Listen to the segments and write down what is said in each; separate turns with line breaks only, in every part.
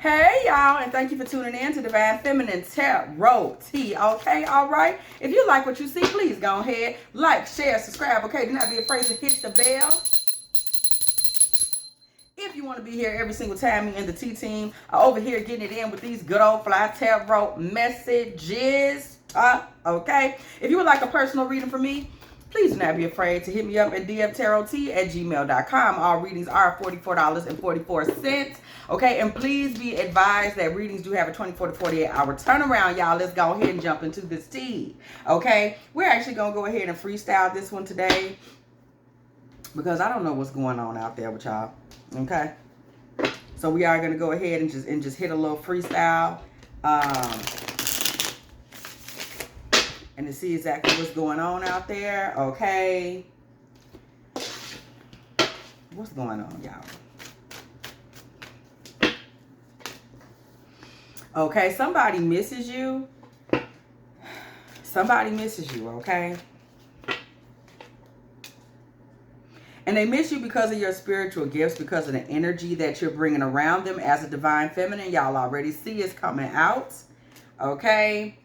Hey y'all, and thank you for tuning in to Divine Feminine Tarot Tea. Okay, all right. If you like what you see, please go ahead, like, share, subscribe. Okay, do not be afraid to hit the bell. If you want to be here every single time, me and the T team are over here getting it in with these good old fly tarot messages. Okay. If you would like a personal reading from me, please do not be afraid to hit me up at dftarottea@gmail.com. All readings are $44.44. Okay, and please be advised that readings do have a 24 to 48 hour turnaround, y'all. Let's go ahead and jump into this tea. Okay, we're actually going to go ahead and freestyle this one today because I don't know what's going on out there with y'all. Okay, so we are going to go ahead and just hit a little freestyle and to see exactly what's going on out there. Okay, what's going on, y'all? Okay, somebody misses you. Somebody misses you, okay? And they miss you because of your spiritual gifts, because of the energy that you're bringing around them as a divine feminine. Y'all already see it's coming out, okay?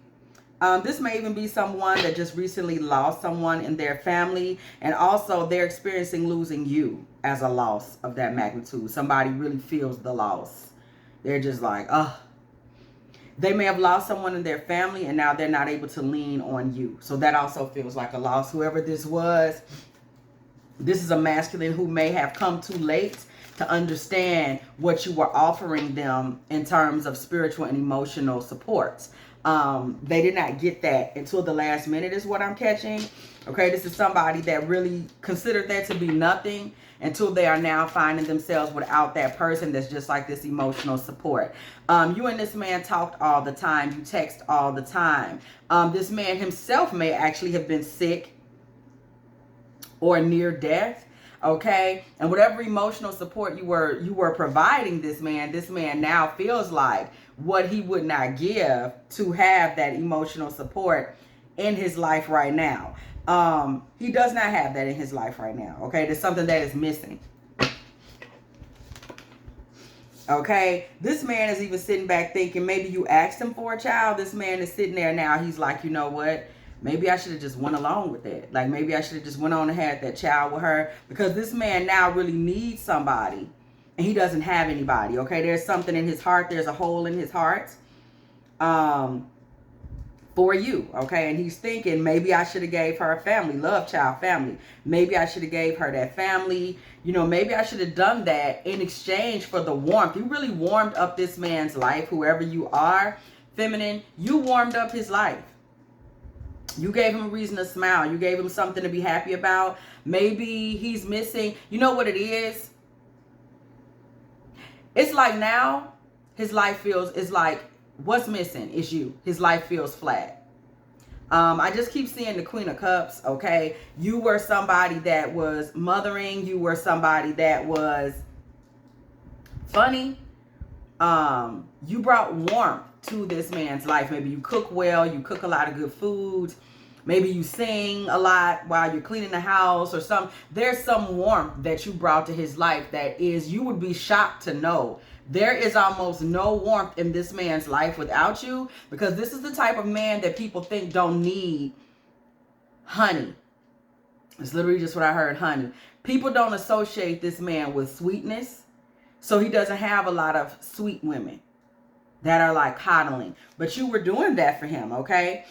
This may even be someone that just recently lost someone in their family, and also they're experiencing losing you as a loss of that magnitude. Somebody really feels the loss. They're just like, oh. They may have lost someone in their family, and now they're not able to lean on you. So that also feels like a loss. Whoever this was, this is a masculine who may have come too late to understand what you were offering them in terms of spiritual and emotional support. They did not get that until the last minute is what I'm catching. Okay, this is somebody that really considered that to be nothing until they are now finding themselves without that person that's just like this emotional support. You and this man talked all the time. You text all the time. This man himself may actually have been sick or near death. Okay, and whatever emotional support you were providing this man now feels like what he would not give to have that emotional support in his life right now. He does not have that in his life right now. Okay, there's something that is missing. Okay, this man is even sitting back thinking maybe you asked him for a child. This man is sitting there now. He's like, you know what? Maybe I should have just went along with it. Like maybe I should have just went on and had that child with her, because this man now really needs somebody and he doesn't have anybody. Okay, there's something in his heart. There's a hole in his heart for you. Okay, and he's thinking maybe I should have gave her a family, love child, family. Maybe I should have gave her that family. You know, maybe I should have done that in exchange for the warmth. You really warmed up this man's life, whoever you are, feminine. You warmed up his life. You gave him a reason to smile. You gave him something to be happy about. Maybe he's missing. You know what it is? It's like now his life feels, it's like what's missing is you. His life feels flat. I just keep seeing the Queen of Cups, okay? You were somebody that was mothering. You were somebody that was funny. You brought warmth to this man's life. Maybe you cook well, you cook a lot of good foods. Maybe you sing a lot while you're cleaning the house or something. There's some warmth that you brought to his life that is, you would be shocked to know there is almost no warmth in this man's life without you, because this is the type of man that people think don't need honey. It's literally just what I heard, honey. People don't associate this man with sweetness, so he doesn't have a lot of sweet women that are like coddling. But you were doing that for him, okay?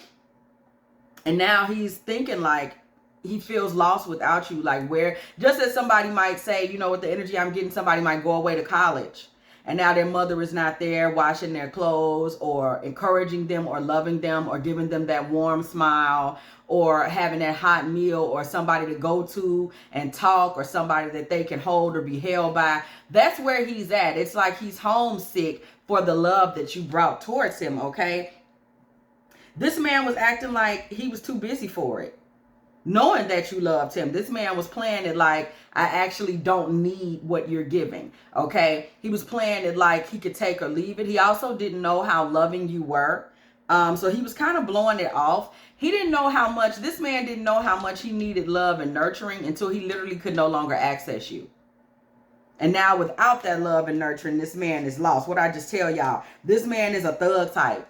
And now he's thinking like he feels lost without you. Like where, just as somebody might say, you know, with the energy I'm getting, somebody might go away to college and now their mother is not there washing their clothes or encouraging them or loving them or giving them that warm smile or having that hot meal or somebody to go to and talk or somebody that they can hold or be held by. That's where he's at. It's like he's homesick for the love that you brought towards him, okay? This man was acting like he was too busy for it, knowing that you loved him. This man was playing it like, I actually don't need what you're giving, okay? He was playing it like he could take or leave it. He also didn't know how loving you were. So he was kind of blowing it off. He didn't know how much, this man didn't know how much he needed love and nurturing until he literally could no longer access you. And now without that love and nurturing, this man is lost. What I just tell y'all, this man is a thug type.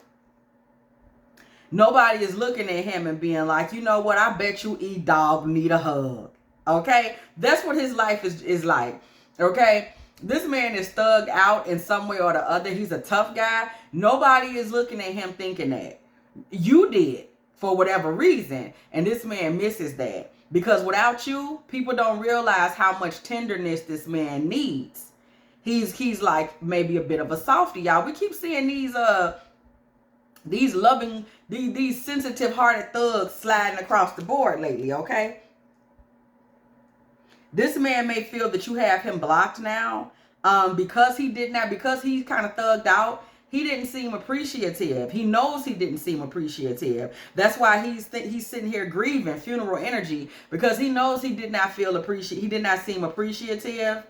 Nobody is looking at him and being like, you know what, I bet you E-Dog need a hug. Okay? That's what his life is like. Okay? This man is thugged out in some way or the other. He's a tough guy. Nobody is looking at him thinking that. You did, for whatever reason. And this man misses that. Because without you, people don't realize how much tenderness this man needs. He's like maybe a bit of a softie, y'all. We keep seeing these loving, these sensitive hearted thugs sliding across the board lately, okay? This man may feel that you have him blocked now because he's kind of thugged out. He didn't seem appreciative. He knows he didn't seem appreciative. That's why he's sitting here grieving, funeral energy, because he knows he did not feel appreciated. He did not seem appreciative.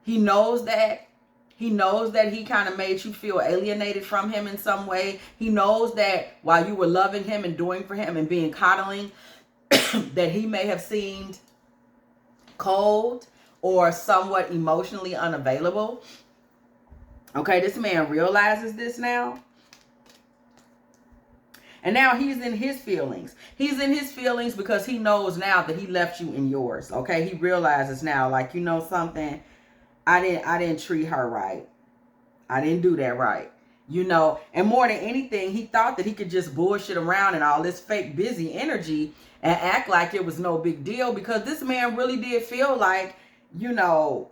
He knows that. He knows that he kind of made you feel alienated from him in some way. He knows that while you were loving him and doing for him and being coddling, that he may have seemed cold or somewhat emotionally unavailable. Okay, this man realizes this now. And now he's in his feelings. He's in his feelings because he knows now that he left you in yours. Okay, he realizes now, like, you know something? I didn't treat her right. I didn't do that right. You know, and more than anything, he thought that he could just bullshit around and all this fake busy energy and act like it was no big deal, because this man really did feel like, you know,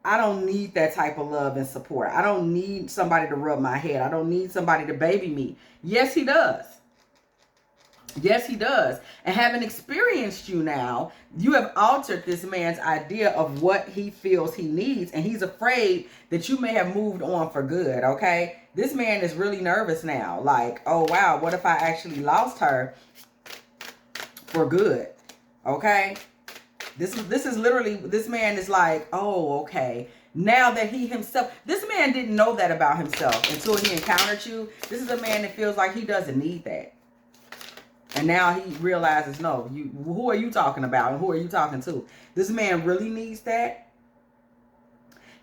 I don't need that type of love and support. I don't need somebody to rub my head. I don't need somebody to baby me. Yes, he does. Yes, he does. And having experienced you now, you have altered this man's idea of what he feels he needs. And he's afraid that you may have moved on for good, okay? This man is really nervous now. Like, oh, wow, what if I actually lost her for good? Okay? This is literally, this man is like, oh, okay. Now that he himself, this man didn't know that about himself until he encountered you. This is a man that feels like he doesn't need that. And now he realizes, no, who are you talking about and who are you talking to? This man really needs that.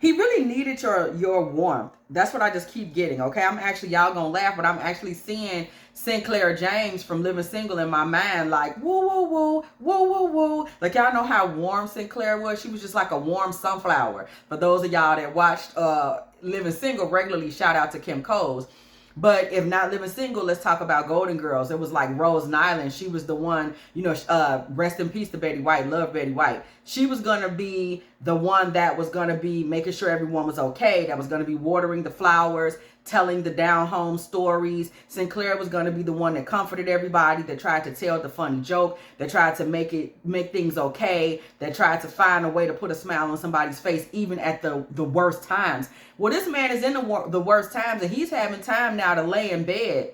He really needed your warmth. That's what I just keep getting, okay? I'm actually, y'all gonna laugh, but I'm actually seeing Sinclair James from Living Single in my mind, like, woo, woo, woo, woo, woo, woo. Like, y'all know how warm Sinclair was? She was just like a warm sunflower. For those of y'all that watched Living Single regularly, shout out to Kim Coles. But if not Living Single, let's talk about Golden Girls. It was like Rose Nyland. She was the one, you know, rest in peace to Betty White. Love Betty White. She was going to be the one that was going to be making sure everyone was okay. That was going to be watering the flowers, telling the down home stories. Sinclair was going to be the one that comforted everybody, that tried to tell the funny joke, that tried to make things okay, that tried to find a way to put a smile on somebody's face even at the worst times. Well, this man is in the worst times, and he's having time now to lay in bed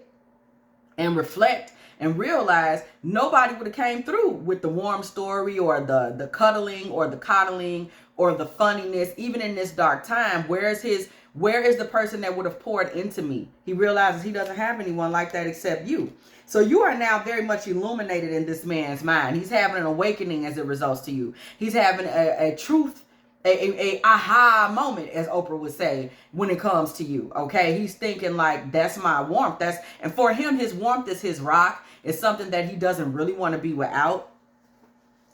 and reflect and realize nobody would have came through with the warm story or the cuddling or the coddling or the funniness, even in this dark time. Where is the person that would have poured into me? He realizes he doesn't have anyone like that except you. So you are now very much illuminated in this man's mind. He's having an awakening as it results to you. He's having a truth, a aha moment, as Oprah would say, when it comes to you. Okay, he's thinking like, that's my warmth. And for him, his warmth is his rock. It's something that he doesn't really want to be without.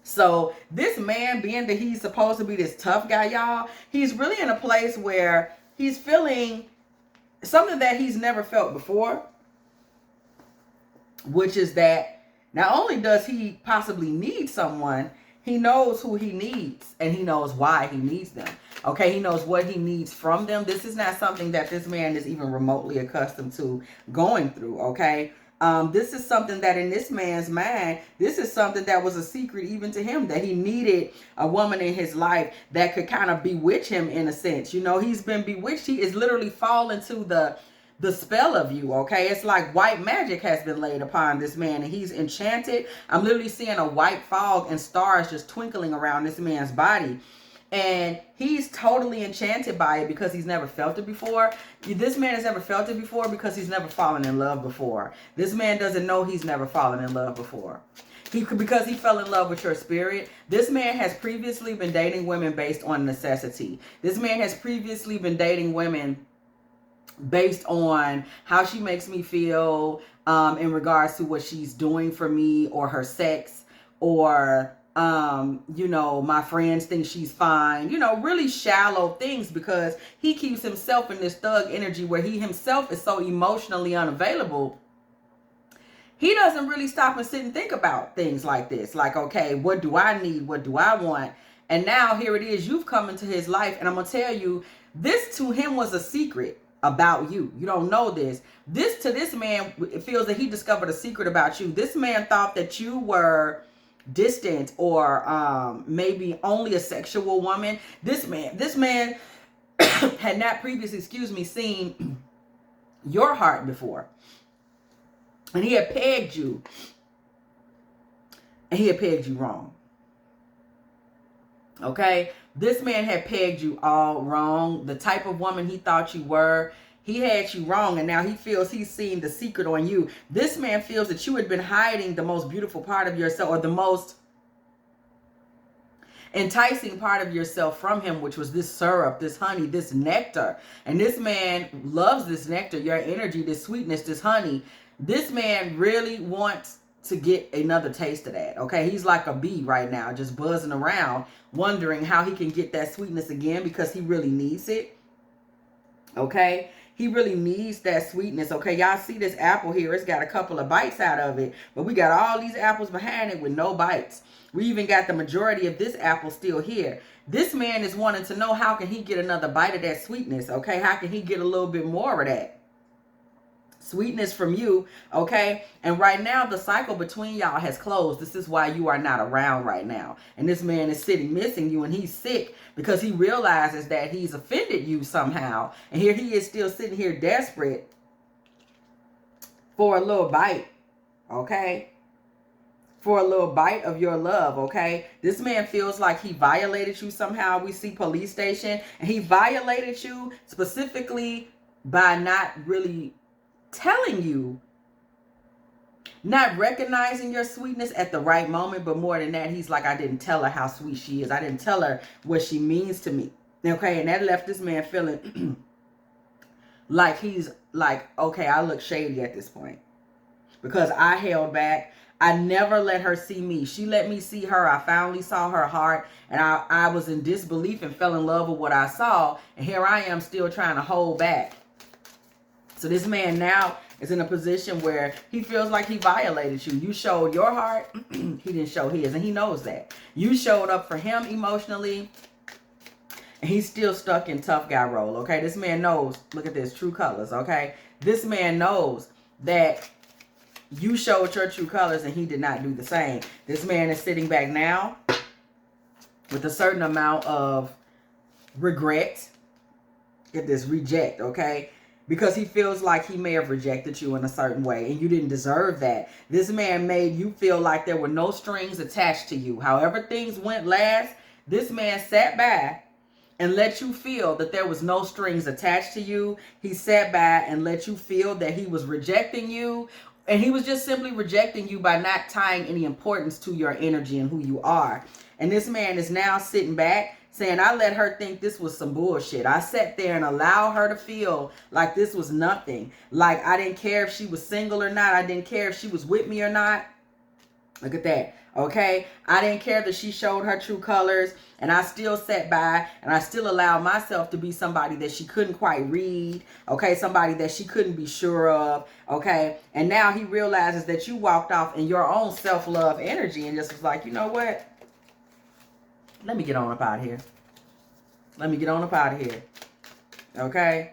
So this man, being that he's supposed to be this tough guy, y'all, he's really in a place where he's feeling something that he's never felt before, which is that not only does he possibly need someone, he knows who he needs and he knows why he needs them. Okay, he knows what he needs from them. This is not something that this man is even remotely accustomed to going through, okay? This is something that in this man's mind, this is something that was a secret even to him, that he needed a woman in his life that could kind of bewitch him in a sense. You know, he's been bewitched. He is literally falling to the spell of you, okay? It's like white magic has been laid upon this man and he's enchanted. I'm literally seeing a white fog and stars just twinkling around this man's body. And he's totally enchanted by it because he's never felt it before. This man has never felt it before because he's never fallen in love before. This man doesn't know he's never fallen in love before. Because he fell in love with your spirit. This man has previously been dating women based on necessity. This man has previously been dating women based on how she makes me feel in regards to what she's doing for me, or her sex, or you know, my friends think she's fine, you know, really shallow things, because he keeps himself in this thug energy where he himself is so emotionally unavailable. He doesn't really stop and sit and think about things like this. Like, okay, what do I need? What do I want? And now here it is. You've come into his life. And I'm going to tell you, this to him was a secret about you. You don't know this. This to this man, it feels that he discovered a secret about you. This man thought that you were distant, or maybe only a sexual woman. This man had not previously, seen your heart before. And he had pegged you. And he had pegged you wrong. Okay? This man had pegged you all wrong. The type of woman he thought you were, he had you wrong. And now he feels he's seen the secret on you. This man feels that you had been hiding the most beautiful part of yourself, or the most enticing part of yourself from him, which was this syrup, this honey, this nectar. And this man loves this nectar, your energy, this sweetness, this honey. This man really wants to get another taste of that. Okay, he's like a bee right now, just buzzing around, wondering how he can get that sweetness again, because he really needs it. Okay, he really needs that sweetness. Okay, y'all see this apple here? It's got a couple of bites out of it, but we got all these apples behind it with no bites. We even got the majority of this apple still here. This man is wanting to know, how can he get another bite of that sweetness? Okay, how can he get a little bit more of that sweetness from you? Okay, and right now the cycle between y'all has closed. This is why you are not around right now. And this man is sitting missing you, and he's sick because he realizes that he's offended you somehow. And here he is still sitting here desperate for a little bite. Okay, for a little bite of your love. Okay, this man feels like he violated you somehow. We see police station, and he violated you specifically by not really telling you, not recognizing your sweetness at the right moment. But more than that, he's like, I didn't tell her how sweet she is. I didn't tell her what she means to me. Okay, and that left this man feeling like he's like, okay, I look shady at this point because I held back. I never let her see me. She let me see her. I finally saw her heart, and I was in disbelief and fell in love with what I saw. And here I am still trying to hold back. So this man now is in a position where he feels like he violated you. You showed your heart. He didn't show his, and he knows that. You showed up for him emotionally, and he's still stuck in tough guy role. Okay, this man knows. Look at this, true colors. Okay, this man knows that you showed your true colors, and he did not do the same. This man is sitting back now with a certain amount of regret. Get this, reject. Okay, because he feels like he may have rejected you in a certain way, and you didn't deserve that. This man made you feel like there were no strings attached to you. However things went last, this man sat by and let you feel that there was no strings attached to you. He sat by and let you feel that he was rejecting you, and he was just simply rejecting you by not tying any importance to your energy and who you are. And this man is now sitting back saying, I let her think this was some bullshit. I sat there and allowed her to feel like this was nothing. Like I didn't care if she was single or not. I didn't care if she was with me or not. Look at that. Okay. I didn't care that she showed her true colors. And I still sat by and I still allowed myself to be somebody that she couldn't quite read. Okay. Somebody that she couldn't be sure of. Okay. And now he realizes that you walked off in your own self-love energy and just was like, you know what? Let me get on up out of here. Let me get on up out of here. Okay?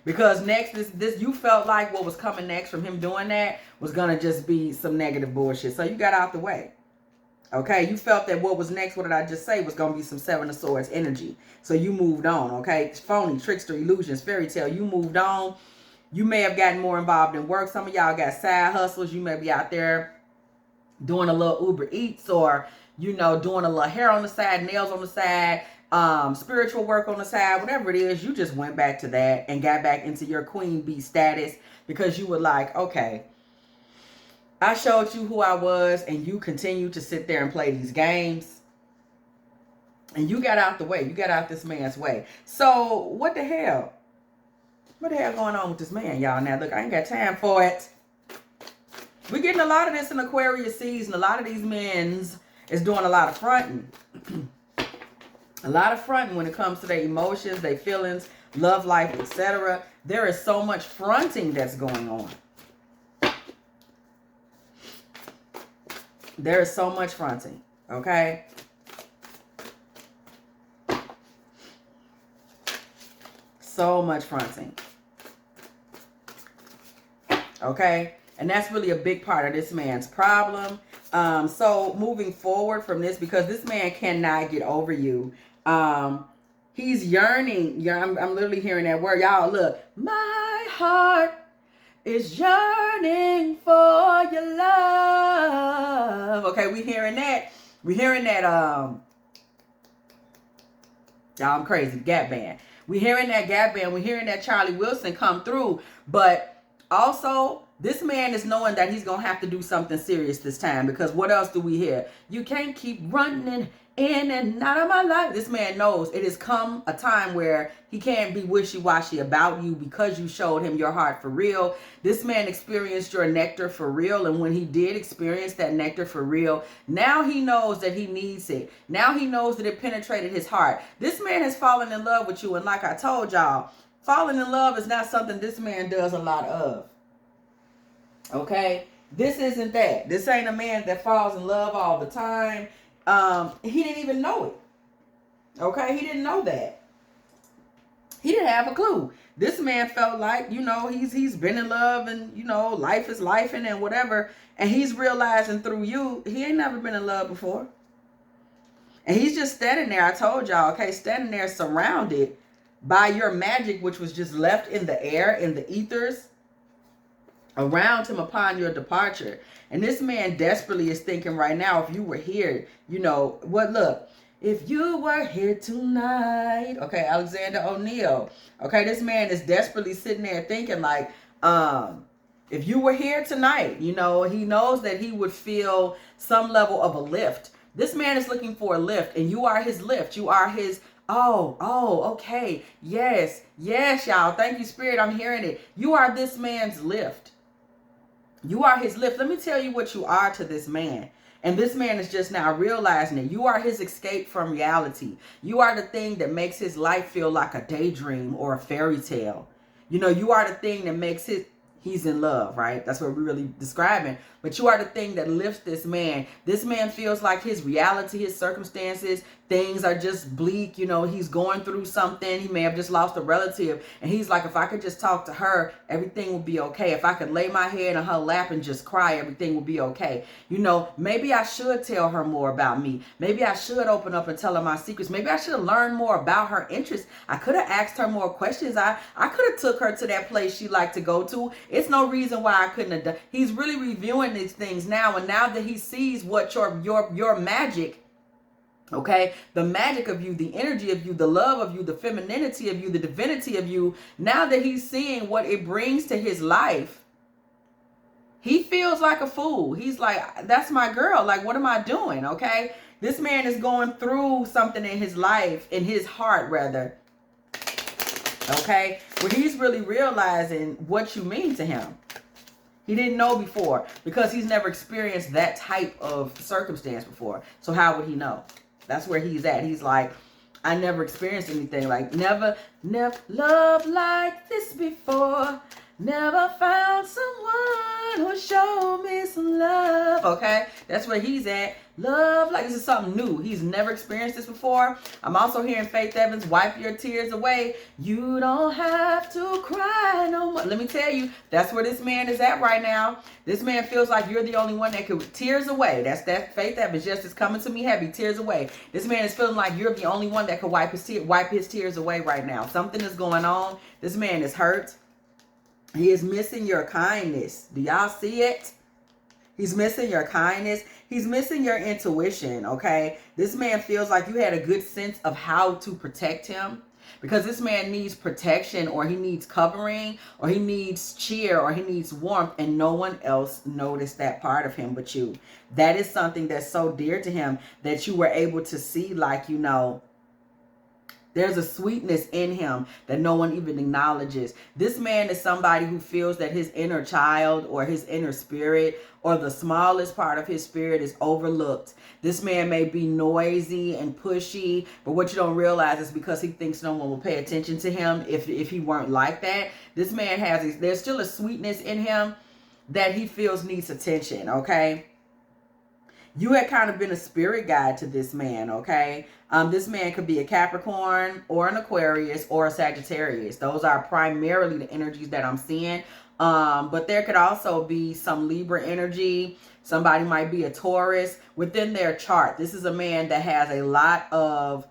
Because next, this you felt like what was coming next from him doing that was going to just be some negative bullshit. So you got out the way. Okay? You felt that what was next, what did I just say, was going to be some Seven of Swords energy. So you moved on. Okay? Phony, trickster, illusions, fairy tale. You moved on. You may have gotten more involved in work. Some of y'all got side hustles. You may be out there doing a little Uber Eats, or you know, doing a little hair on the side, nails on the side, spiritual work on the side, whatever it is. You just went back to that and got back into your queen bee status because you were like, okay, I showed you who I was, and you continue to sit there and play these games. And you got out the way. You got out this man's way. So what the hell? What the hell going on with this man, y'all? Now, look, I ain't got time for it. We're getting a lot of this in Aquarius season. A lot of these men's is doing a lot of fronting. A lot of fronting when it comes to their emotions, their feelings, love life, etc. There is so much fronting that's going on. There is so much fronting, okay? So much fronting. Okay? And that's really a big part of this man's problem. So moving forward from this, because this man cannot get over you. He's yearning. Yeah, I'm literally hearing that word. Y'all, look. My heart is yearning for your love. Okay, we hearing that. We hearing that, y'all, I'm crazy. Gap band. We hearing that Gap band. We hearing that Charlie Wilson come through. But also, this man is knowing that he's going to have to do something serious this time. Because what else do we hear? You can't keep running in and out of my life. This man knows it has come a time where he can't be wishy-washy about you because you showed him your heart for real. This man experienced your nectar for real. And when he did experience that nectar for real, now he knows that he needs it. Now he knows that it penetrated his heart. This man has fallen in love with you. And like I told y'all, falling in love is not something this man does a lot of. Okay? This isn't that. This ain't a man that falls in love all the time. He didn't even know it. Okay? He didn't know that. He didn't have a clue. This man felt like, you know, he's been in love and, you know, life is life and whatever. And he's realizing through you, he ain't never been in love before. And he's just standing there. I told y'all, okay, standing there surrounded by your magic, which was just left in the air, in the ethers, around him upon your departure. And this man desperately is thinking right now, if you were here, you know, what, look, if you were here tonight, okay, Alexander O'Neal, okay, this man is desperately sitting there thinking like, if you were here tonight, you know, he knows that he would feel some level of a lift. This man is looking for a lift, and you are his lift. You are his, okay, yes, y'all, thank you, Spirit, I'm hearing it. You are this man's lift. You are his lift. Let me tell you what you are to this man. And this man is just now realizing it. You are his escape from reality. You are the thing that makes his life feel like a daydream or a fairy tale. You know, you are the thing that makes he's in love, right? That's what we're really describing. But you are the thing that lifts this man. This man feels like his reality, his circumstances, things are just bleak. You know, he's going through something. He may have just lost a relative. And he's like, if I could just talk to her, everything would be okay. If I could lay my head on her lap and just cry, everything would be okay. You know, maybe I should tell her more about me. Maybe I should open up and tell her my secrets. Maybe I should have learned more about her interests. I could have asked her more questions. I could have took her to that place she liked to go to. It's no reason why I couldn't have done. He's really reviewing these things now. And now that he sees what your magic, okay, the magic of you, the energy of you, the love of you, the femininity of you, the divinity of you, now that he's seeing what it brings to his life, he feels like a fool. He's like, that's my girl. Like, what am I doing? Okay. This man is going through something in his life, in his heart rather. Okay. Where he's really realizing what you mean to him. He didn't know before because he's never experienced that type of circumstance before. So how would he know? That's where he's at. He's like, I never experienced anything like, never loved like this before. Never found someone who showed me some love. Okay, that's where he's at. Love, like this is something new. He's never experienced this before. I'm also hearing Faith Evans, wipe your tears away. You don't have to cry no more. Let me tell you, that's where this man is at right now. This man feels like you're the only one that could, tears away. That's that Faith Evans, just is coming to me heavy, tears away. This man is feeling like you're the only one that could wipe his tears away right now. Something is going on. This man is hurt. He is missing your kindness. Do y'all see it? He's missing your kindness. He's missing your intuition, okay? This man feels like you had a good sense of how to protect him. because this man needs protection, or he needs covering, or he needs cheer, or he needs warmth, and no one else noticed that part of him but you. That is something that's so dear to him that you were able to see, like, you know, there's a sweetness in him that no one even acknowledges. This man is somebody who feels that his inner child or his inner spirit or the smallest part of his spirit is overlooked. This man may be noisy and pushy, but what you don't realize is because he thinks no one will pay attention to him if he weren't like that. This man there's still a sweetness in him that he feels needs attention, okay? You had kind of been a spirit guide to this man, okay? This man could be a Capricorn or an Aquarius or a Sagittarius. Those are primarily the energies that I'm seeing. But there could also be some Libra energy. Somebody might be a Taurus within their chart. This is a man that has a lot of,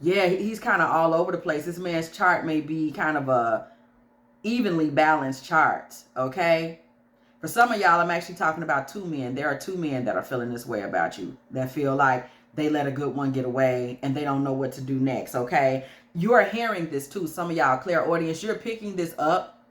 yeah, he's kind of all over the place. This man's chart may be kind of a evenly balanced chart, okay? For some of y'all, I'm actually talking about two men. There are two men that are feeling this way about you, that feel like they let a good one get away and they don't know what to do next, okay? You are hearing this too. Some of y'all, clairaudience, you're picking this up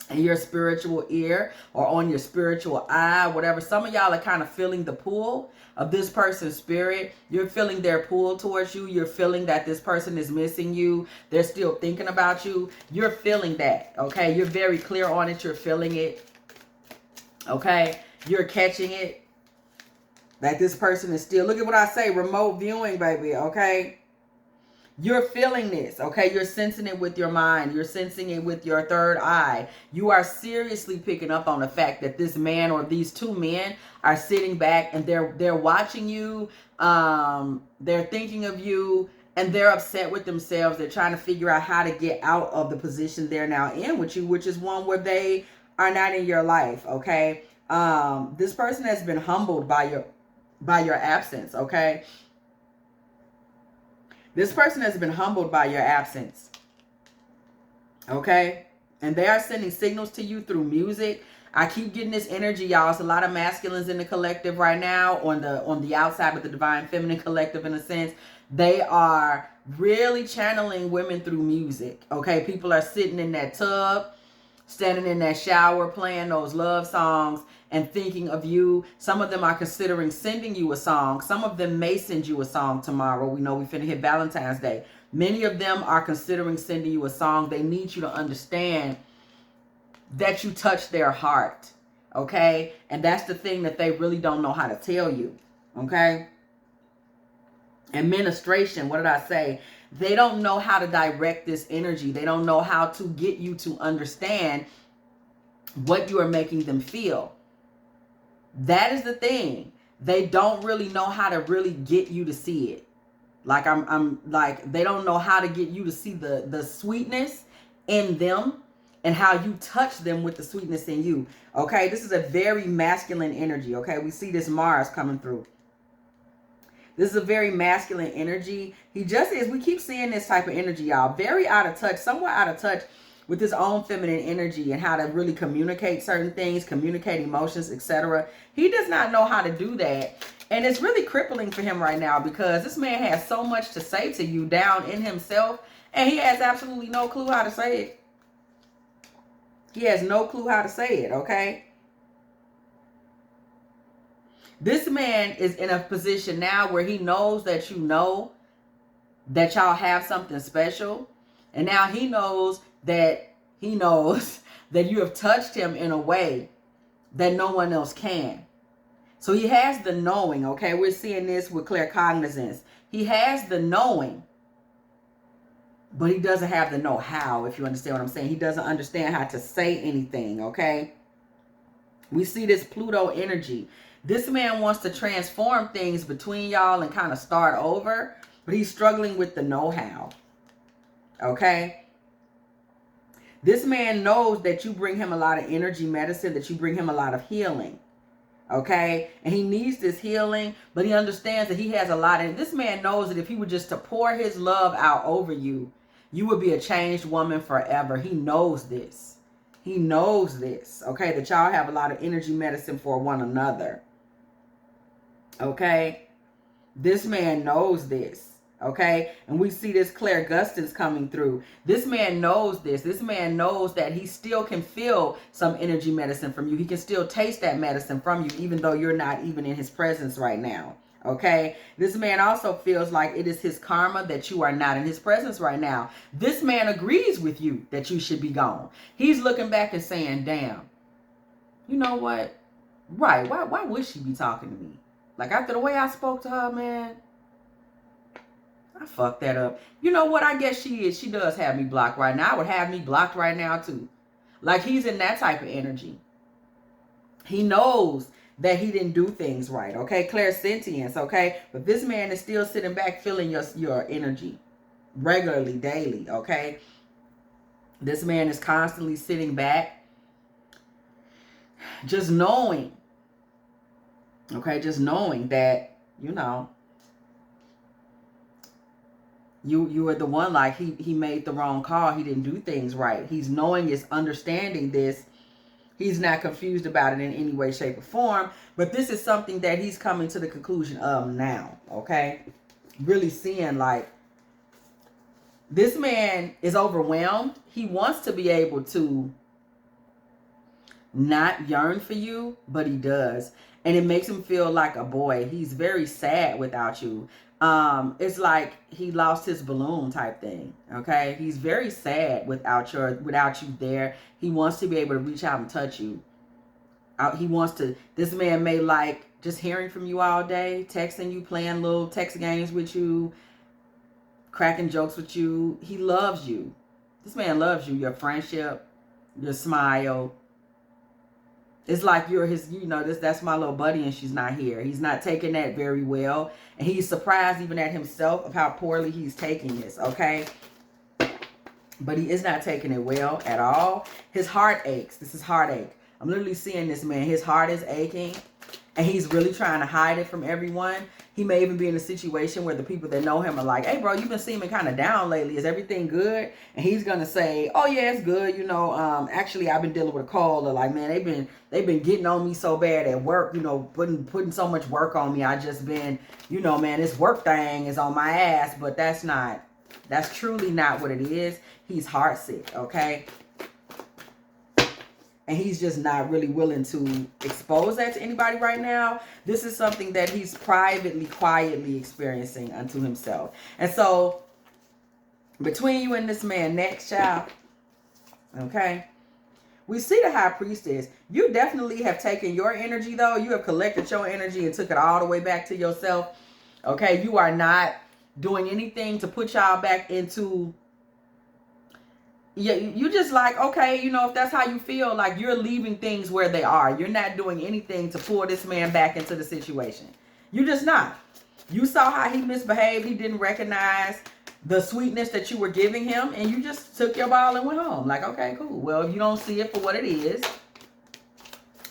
in your spiritual ear or on your spiritual eye, whatever. Some of y'all are kind of feeling the pull of this person's spirit. You're feeling their pull towards you. You're feeling that this person is missing you. They're still thinking about you. You're feeling that, okay? You're very clear on it. You're feeling it. Okay, you're catching it, that this person is still, look at what I say, remote viewing, baby, okay? You're feeling this, okay? You're sensing it with your mind. You're sensing it with your third eye. You are seriously picking up on the fact that this man or these two men are sitting back and they're watching you. They're thinking of you, and they're upset with themselves. They're trying to figure out how to get out of the position they're now in with you, which is one where they are not in your life, okay? This person has been humbled by your absence, okay? This person has been humbled by your absence, okay? And they are sending signals to you through music. I keep getting this energy, y'all. It's a lot of masculines in the collective right now, on the outside of the divine feminine collective, in a sense. They are really channeling women through music, okay? People are sitting in that tub, standing in that shower, playing those love songs and thinking of you. Some of them are considering sending you a song. Some of them may send you a song tomorrow. We know we finna hit Valentine's Day. Many of them are considering sending you a song. They need you to understand that you touch their heart, okay? And that's the thing that they really don't know how to tell you, okay? Administration, what did I say? They don't know how to direct this energy. They don't know how to get you to understand what you are making them feel. That is the thing. They don't really know how to really get you to see it. Like I'm like, they don't know how to get you to see the sweetness in them and how you touch them with the sweetness in you. Okay, this is a very masculine energy. Okay, we see this Mars coming through. This is a very masculine energy. He just is. We keep seeing this type of energy, y'all. Very out of touch, somewhat out of touch with his own feminine energy and how to really communicate certain things, communicate emotions, etc. He does not know how to do that. And it's really crippling for him right now because this man has so much to say to you down in himself, and he has absolutely no clue how to say it. He has no clue how to say it, okay? This man is in a position now where he knows that you know that y'all have something special. And now he knows that you have touched him in a way that no one else can. So he has the knowing, okay? We're seeing this with claircognizance. He has the knowing, but he doesn't have the know-how, if you understand what I'm saying. He doesn't understand how to say anything, okay? We see this Pluto energy. This man wants to transform things between y'all and kind of start over, but he's struggling with the know-how, okay? This man knows that you bring him a lot of energy medicine, that you bring him a lot of healing, okay? And he needs this healing, but he understands that he has a lot. And this man knows that if he were just to pour his love out over you, you would be a changed woman forever. He knows this. He knows this, okay? That y'all have a lot of energy medicine for one another. Okay, This man knows this. Okay, and we see this clairgustance coming through. This man knows this. This man knows that he still can feel some energy medicine from you. He can still taste that medicine from you, even though you're not even in his presence right now. Okay, this man also feels like it is his karma that you are not in his presence right now. This man agrees with you that you should be gone. He's looking back and saying, damn, you know what? Right, why would she be talking to me? Like, after the way I spoke to her, man, I fucked that up. You know what? I guess she does have me blocked right now. I would have me blocked right now too. Like, he's in that type of energy. He knows that he didn't do things right. Okay, clairsentience. Okay, but this man is still sitting back feeling your energy regularly, daily. Okay, this man is constantly sitting back, just knowing. Okay, just knowing that, you know, you are the one. Like, he made the wrong call. He didn't do things right. He's knowing this, understanding this. He's not confused about it in any way, shape, or form. But this is something that he's coming to the conclusion of now. Okay, really seeing, like, this man is overwhelmed. He wants to be able to not yearn for you, but he does. And it makes him feel like a boy. He's very sad without you. It's like he lost his balloon type thing. Okay, he's very sad without you there. He wants to be able to reach out and touch you. He wants to. This man may like just hearing from you all day, texting you, playing little text games with you, cracking jokes with you. He loves you. This man loves you. Your friendship, your smile. It's like you're his, you know, that's my little buddy and she's not here. He's not taking that very well. And he's surprised even at himself of how poorly he's taking this, okay? But he is not taking it well at all. His heart aches. This is heartache. I'm literally seeing this man. His heart is aching. And he's really trying to hide it from everyone. He may even be in a situation where the people that know him are like, hey, bro, you've been seeming kind of down lately. Is everything good? And he's going to say, oh, yeah, it's good. You know, actually, I've been dealing with a cold. Or like, man, they've been getting on me so bad at work, you know, putting so much work on me. I just been, you know, man, this work thing is on my ass. But that's truly not what it is. He's heartsick, okay? And he's just not really willing to expose that to anybody right now. This is something that he's privately, quietly experiencing unto himself. And so, between you and this man next, child, okay, we see the High Priestess. You definitely have taken your energy, though. You have collected your energy and took it all the way back to yourself. Okay, you are not doing anything to put y'all back into... Yeah, you just like, okay, you know, if that's how you feel, like you're leaving things where they are. You're not doing anything to pull this man back into the situation. You're just not. You saw how he misbehaved. He didn't recognize the sweetness that you were giving him. And you just took your ball and went home. Like, okay, cool. Well, if you don't see it for what it is,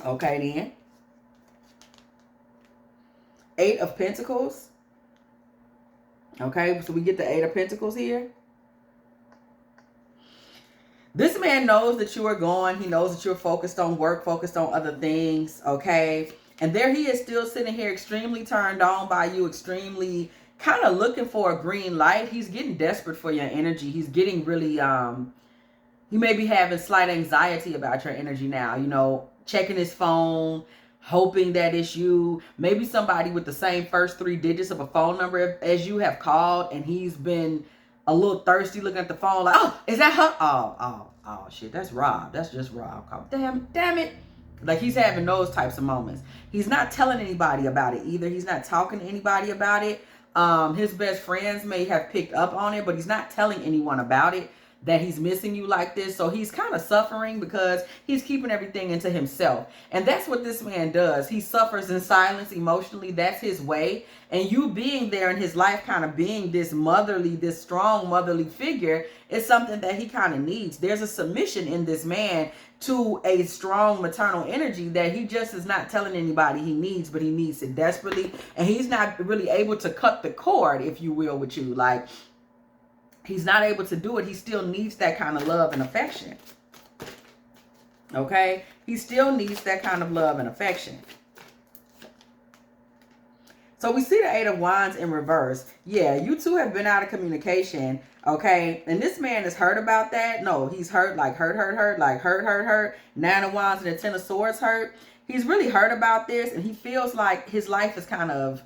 okay then. 8 of Pentacles. Okay, so we get the 8 of Pentacles here. This man knows that you are gone. He knows that you're focused on work, focused on other things, okay? And there he is still sitting here extremely turned on by you, extremely kind of looking for a green light. He's getting desperate for your energy. He's getting really, he may be having slight anxiety about your energy now, you know, checking his phone, hoping that it's you. Maybe somebody with the same first 3 digits of a phone number as you have called, and he's been a little thirsty looking at the phone like, oh, is that her? Oh, shit, that's Rob. That's just Rob. Damn it. Like, he's having those types of moments. He's not telling anybody about it either. He's not talking to anybody about it. His best friends may have picked up on it, but he's not telling anyone about it, that he's missing you like this. So he's kind of suffering because he's keeping everything into himself. And that's what this man does. He suffers in silence emotionally. That's his way. And you being there in his life, kind of being this motherly, this strong motherly figure, is something that he kind of needs. There's a submission in this man to a strong maternal energy that he just is not telling anybody he needs, but he needs it desperately. And he's not really able to cut the cord, if you will, with you. Like, he's not able to do it. He still needs that kind of love and affection. Okay? He still needs that kind of love and affection. So we see the Eight of Wands in reverse. Yeah, you two have been out of communication, okay? And this man is hurt about that. No, he's hurt, like hurt, like hurt. Nine of Wands and the Ten of Swords hurt. He's really hurt about this, and he feels like his life is kind of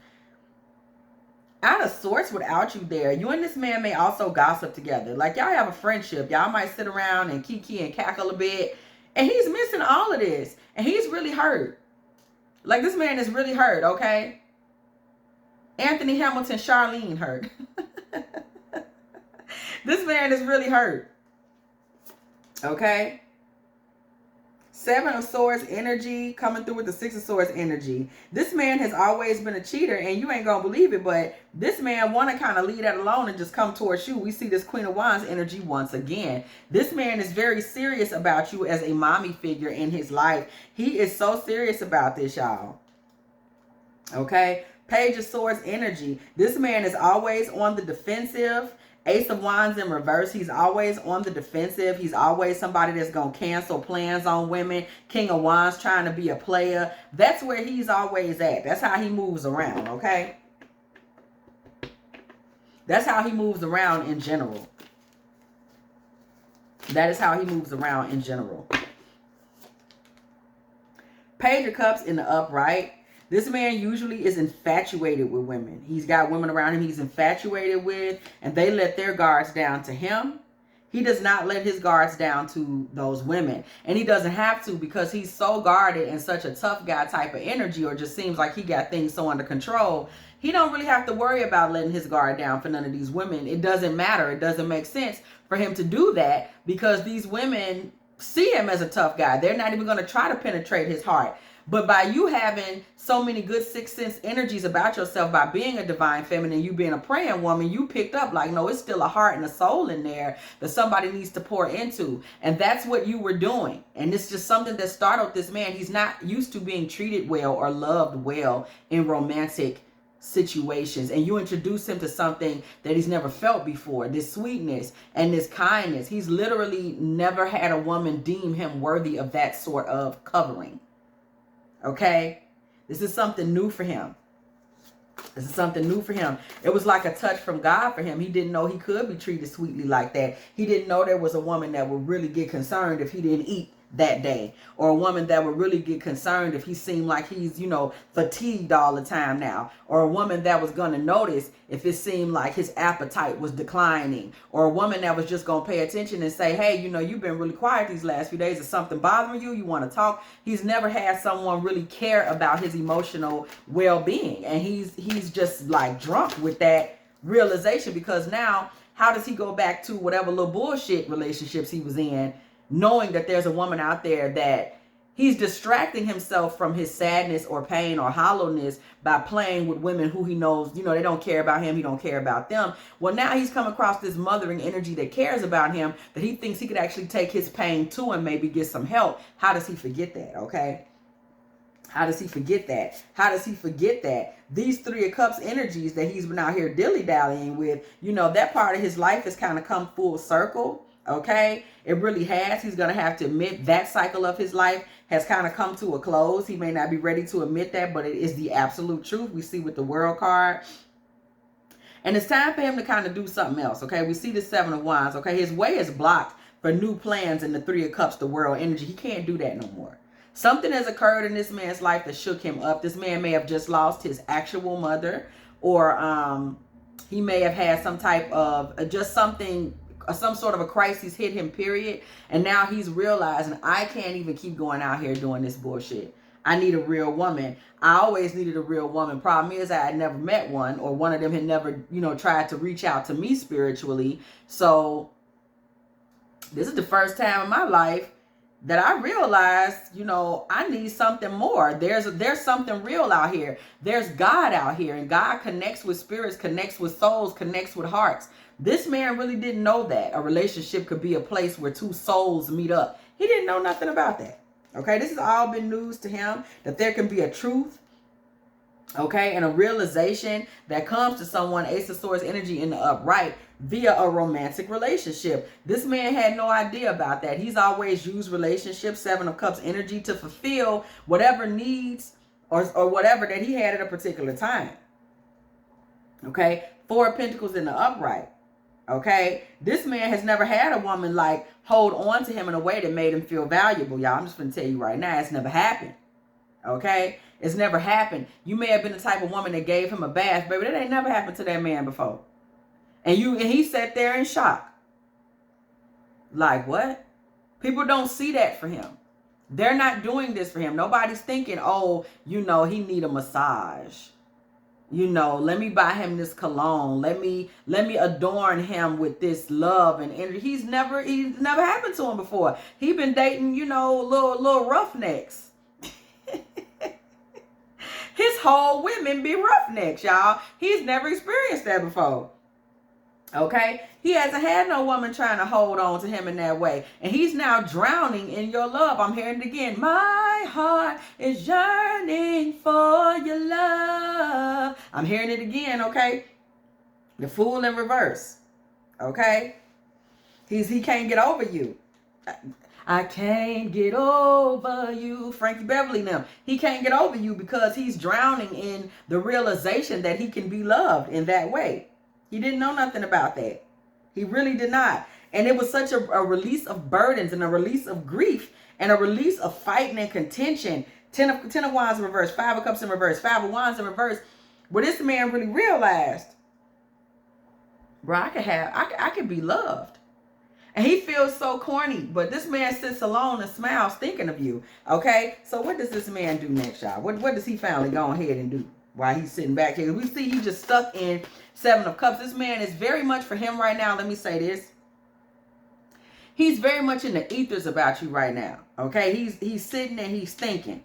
out of sorts without you there. You and this man may also gossip together. Like, y'all have a friendship. Y'all might sit around and kiki and cackle a bit. And he's missing all of this. And he's really hurt. Like, this man is really hurt, okay? Anthony Hamilton, Charlene hurt. This man is really hurt. Okay? Seven of Swords energy coming through with the Six of Swords energy. This man has always been a cheater, and you ain't gonna believe it, but this man want to kind of leave that alone and just come towards you. We see this Queen of Wands energy once again. This man is very serious about you as a mommy figure in his life. He is so serious about this, y'all. Okay? Page of Swords energy. This man is always on the defensive. Ace of Wands in reverse. He's always on the defensive. He's always somebody that's going to cancel plans on women. King of Wands trying to be a player. That's where he's always at. That's how he moves around, okay? That's how he moves around in general. That is how he moves around in general. Page of Cups in the upright. This man usually is infatuated with women. He's got women around him he's infatuated with, and they let their guards down to him. He does not let his guards down to those women. And he doesn't have to, because he's so guarded and such a tough guy type of energy, or just seems like he got things so under control. He don't really have to worry about letting his guard down for none of these women. It doesn't matter. It doesn't make sense for him to do that, because these women see him as a tough guy. They're not even going to try to penetrate his heart. But by you having so many good sixth sense energies about yourself, by being a divine feminine, you being a praying woman, you picked up like, no, it's still a heart and a soul in there that somebody needs to pour into. And that's what you were doing. And it's just something that startled this man. He's not used to being treated well or loved well in romantic situations. And you introduced him to something that he's never felt before. This sweetness and this kindness. He's literally never had a woman deem him worthy of that sort of covering. Okay, this is something new for him. This is something new for him. It was like a touch from God for him. He didn't know he could be treated sweetly like that. He didn't know there was a woman that would really get concerned if he didn't eat that day, or a woman that would really get concerned if he seemed like he's, you know, fatigued all the time now, or a woman that was going to notice if it seemed like his appetite was declining, or a woman that was just going to pay attention and say, hey, you know, you've been really quiet these last few days. Is something bothering you? You want to talk? He's never had someone really care about his emotional well-being, and he's just like drunk with that realization, because now how does he go back to whatever little bullshit relationships he was in, knowing that there's a woman out there that he's distracting himself from his sadness or pain or hollowness by playing with women who he knows, you know, they don't care about him. He don't care about them. Well, now he's come across this mothering energy that cares about him, that he thinks he could actually take his pain to and maybe get some help. How does he forget that? Okay. How does he forget that? How does he forget that? These Three of Cups energies that he's been out here dilly-dallying with, you know, that part of his life has kind of come full circle. Okay, it really has. He's going to have to admit that cycle of his life has kind of come to a close. He may not be ready to admit that, but it is the absolute truth. We see with the World card. And it's time for him to kind of do something else. Okay, we see the Seven of Wands. Okay, his way is blocked for new plans in the Three of Cups, the World energy. He can't do that no more. Something has occurred in this man's life that shook him up. This man may have just lost his actual mother, or he may have had some type of just something, some sort of a crisis hit him, period. And now he's realizing, I can't even keep going out here doing this bullshit. I need a real woman. I always needed a real woman. Problem is, I had never met one, or one of them had never, you know, tried to reach out to me spiritually. So this is the first time in my life that I realized, you know, I need something more. There's something real out here. There's God out here, and God connects with spirits, connects with souls, connects with hearts. This man really didn't know that a relationship could be a place where two souls meet up. He didn't know nothing about that. Okay, this has all been news to him, that there can be a truth, okay, and a realization that comes to someone, Ace of Swords energy in the upright, via a romantic relationship. This man had no idea about that. He's always used relationships, Seven of Cups energy, to fulfill whatever needs or whatever that he had at a particular time. Okay, 4 of Pentacles in the upright. Okay, this man has never had a woman like hold on to him in a way that made him feel valuable, y'all. I'm just gonna tell you right now, it's never happened. Okay, it's never happened. You may have been the type of woman that gave him a bath, baby. That ain't never happened to that man before. And he sat there in shock. Like, what? People don't see that for him. They're not doing this for him. Nobody's thinking, oh, he need a massage. Let me buy him this cologne. Let me adorn him with this love and energy. He's never happened to him before. He been dating, little roughnecks. His whole women be roughnecks, y'all. He's never experienced that before. Okay? He hasn't had no woman trying to hold on to him in that way. And he's now drowning in your love. I'm hearing it again. My heart is yearning for your love. I'm hearing it again, okay? The Fool in reverse. Okay? He can't get over you. I can't get over you. Frankie Beverly now. He can't get over you because he's drowning in the realization that he can be loved in that way. He didn't know nothing about that. He really did not. And it was such a release of burdens and a release of grief and a release of fighting and contention. 10 of Wands in reverse, 5 of Cups in reverse, 5 of Wands in reverse. Where this man really realized, bro, I could be loved. And he feels so corny, but this man sits alone and smiles thinking of you. Okay, so what does this man do next, y'all? What does he finally go ahead and do while he's sitting back here? We see he's just stuck in 7 of Cups. This man is very much for him right now. Let me say this. He's very much in the ethers about you right now. Okay, he's sitting and he's thinking.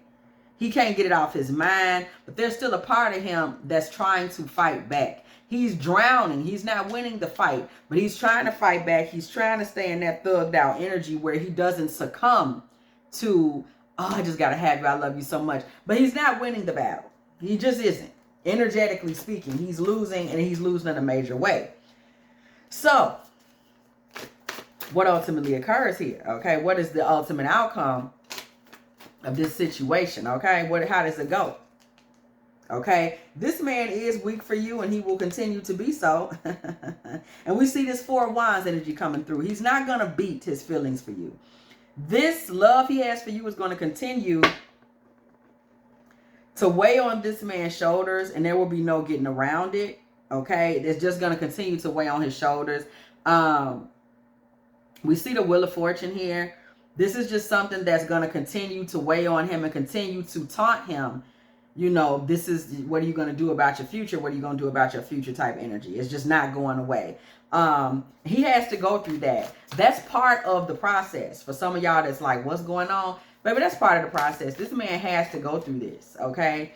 He can't get it off his mind, but there's still a part of him that's trying to fight back. He's drowning. He's not winning the fight, but he's trying to fight back. He's trying to stay in that thugged out energy where he doesn't succumb to, oh, I just got to have you. I love you so much. But he's not winning the battle. He just isn't. Energetically speaking, he's losing, and he's losing in a major way. So, what ultimately occurs here? Okay, what is the ultimate outcome of this situation? Okay, how does it go? Okay, this man is weak for you, and he will continue to be so. And we see this 4 of Wands energy coming through. He's not going to beat his feelings for you. This love he has for you is going to continue to weigh on this man's shoulders, and there will be no getting around it. Okay, it's just going to continue to weigh on his shoulders. We see the Wheel of Fortune here. This is just something that's going to continue to weigh on him and continue to taunt him. This is, what are you going to do about your future? What are you going to do about your future type energy? It's just not going away. He has to go through that. That's part of the process. For some of y'all that's like, what's going on? Baby, that's part of the process. This man has to go through this, okay?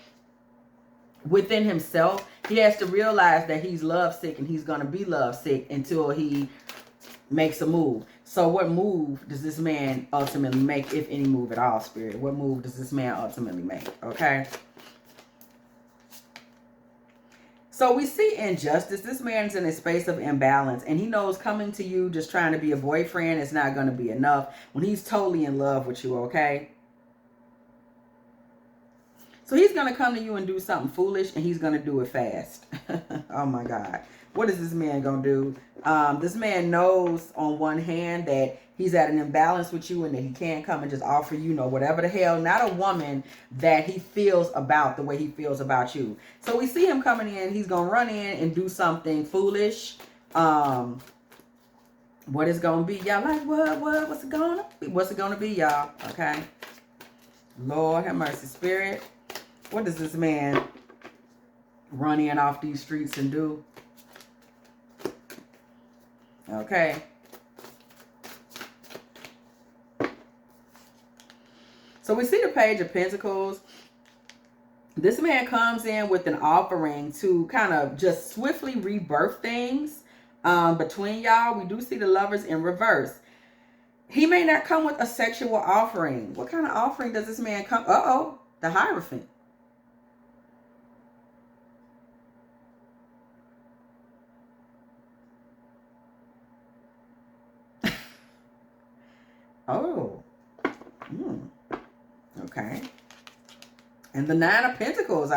Within himself, he has to realize that he's lovesick, and he's going to be lovesick until he makes a move. So what move does this man ultimately make, if any move at all, Spirit? What move does this man ultimately make, okay? So we see injustice. This man's in a space of imbalance, and he knows coming to you just trying to be a boyfriend is not going to be enough when he's totally in love with you, okay? So he's going to come to you and do something foolish, and he's going to do it fast. Oh my God. What is this man going to do? This man knows on one hand that he's at an imbalance with you, and that he can't come and just offer you, whatever the hell, not a woman that he feels about the way he feels about you. So we see him coming in. He's going to run in and do something foolish. What is going to be? Y'all like, what's it going to be? What's it going to be, y'all? Okay. Lord have mercy, Spirit. What does this man run in off these streets and do? Okay. So we see the Page of Pentacles. This man comes in with an offering to kind of just swiftly rebirth things between y'all. We do see the Lovers in reverse. He may not come with a sexual offering. What kind of offering does this man come? Uh-oh, the Hierophant. Oh. Okay. And the 9 of Pentacles,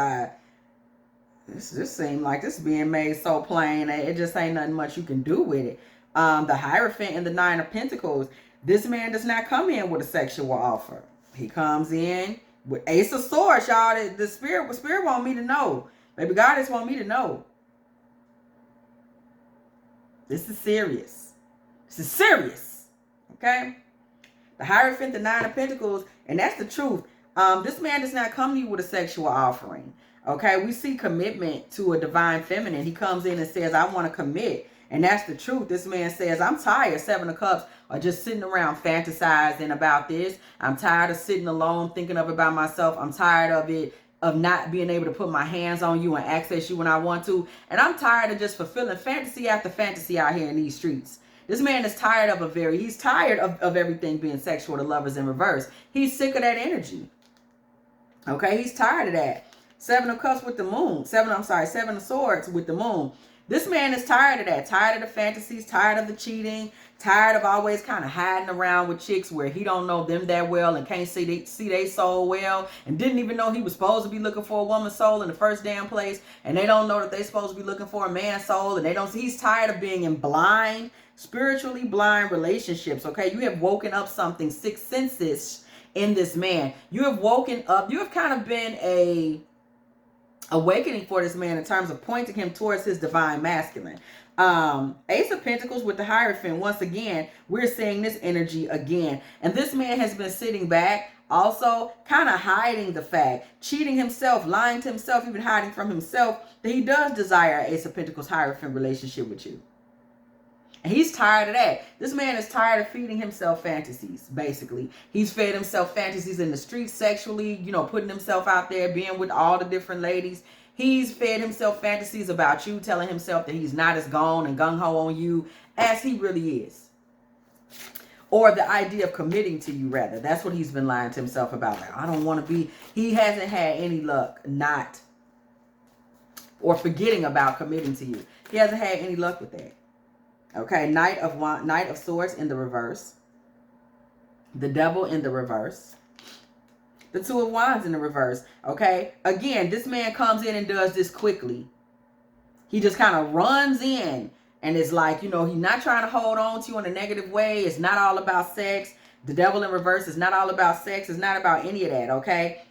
This just seems like this is being made so plain. It just ain't nothing much you can do with it. The Hierophant and the Nine of Pentacles. This man does not come in with a sexual offer. He comes in with Ace of Swords, y'all. The spirit want me to know. Maybe God just want me to know. This is serious. This is serious. Okay? The Hierophant, the Nine of Pentacles, and that's the truth. This man does not come to you with a sexual offering. Okay? We see commitment to a divine feminine. He comes in and says, I want to commit. And that's the truth. This man says, I'm tired. Seven of Cups are just sitting around fantasizing about this. I'm tired of sitting alone thinking about myself. I'm tired of it, of not being able to put my hands on you and access you when I want to. And I'm tired of just fulfilling fantasy after fantasy out here in these streets. This man is tired of he's tired of everything being sexual. The Lovers in reverse. He's sick of that energy. Okay, he's tired of that. Seven of Cups with the moon. Seven of Swords with the moon. This man is tired of that. Tired of the fantasies, tired of the cheating, tired of always kind of hiding around with chicks where he don't know them that well and can't see they soul well, and didn't even know he was supposed to be looking for a woman's soul in the first damn place, and they don't know that they supposed to be looking for a man's soul, and they don't see. He's tired of being in blind, spiritually blind relationships. Okay, you have woken up something, sixth senses in this man. You have woken up. You have kind of been a awakening for this man in terms of pointing him towards his divine masculine. Ace of Pentacles with the Hierophant. Once again, we're seeing this energy again. And this man has been sitting back, also kind of hiding the fact, cheating himself, lying to himself, even hiding from himself, that he does desire an Ace of Pentacles Hierophant relationship with you. And he's tired of that. This man is tired of feeding himself fantasies, basically. He's fed himself fantasies in the streets sexually, you know, putting himself out there, being with all the different ladies. He's fed himself fantasies about you, telling himself that he's not as gone and gung-ho on you as he really is. Or the idea of committing to you, rather. That's what he's been lying to himself about. Like, I don't want to be. He hasn't had any luck or forgetting about committing to you. He hasn't had any luck with that. Okay, Knight of Swords in the reverse. The Devil in the reverse. The Two of Wands in the reverse. Okay, again, this man comes in and does this quickly. He just kind of runs in and it's like, you know, he's not trying to hold on to you in a negative way. It's not all about sex. The Devil in reverse is not all about sex. It's not about any of that, okay?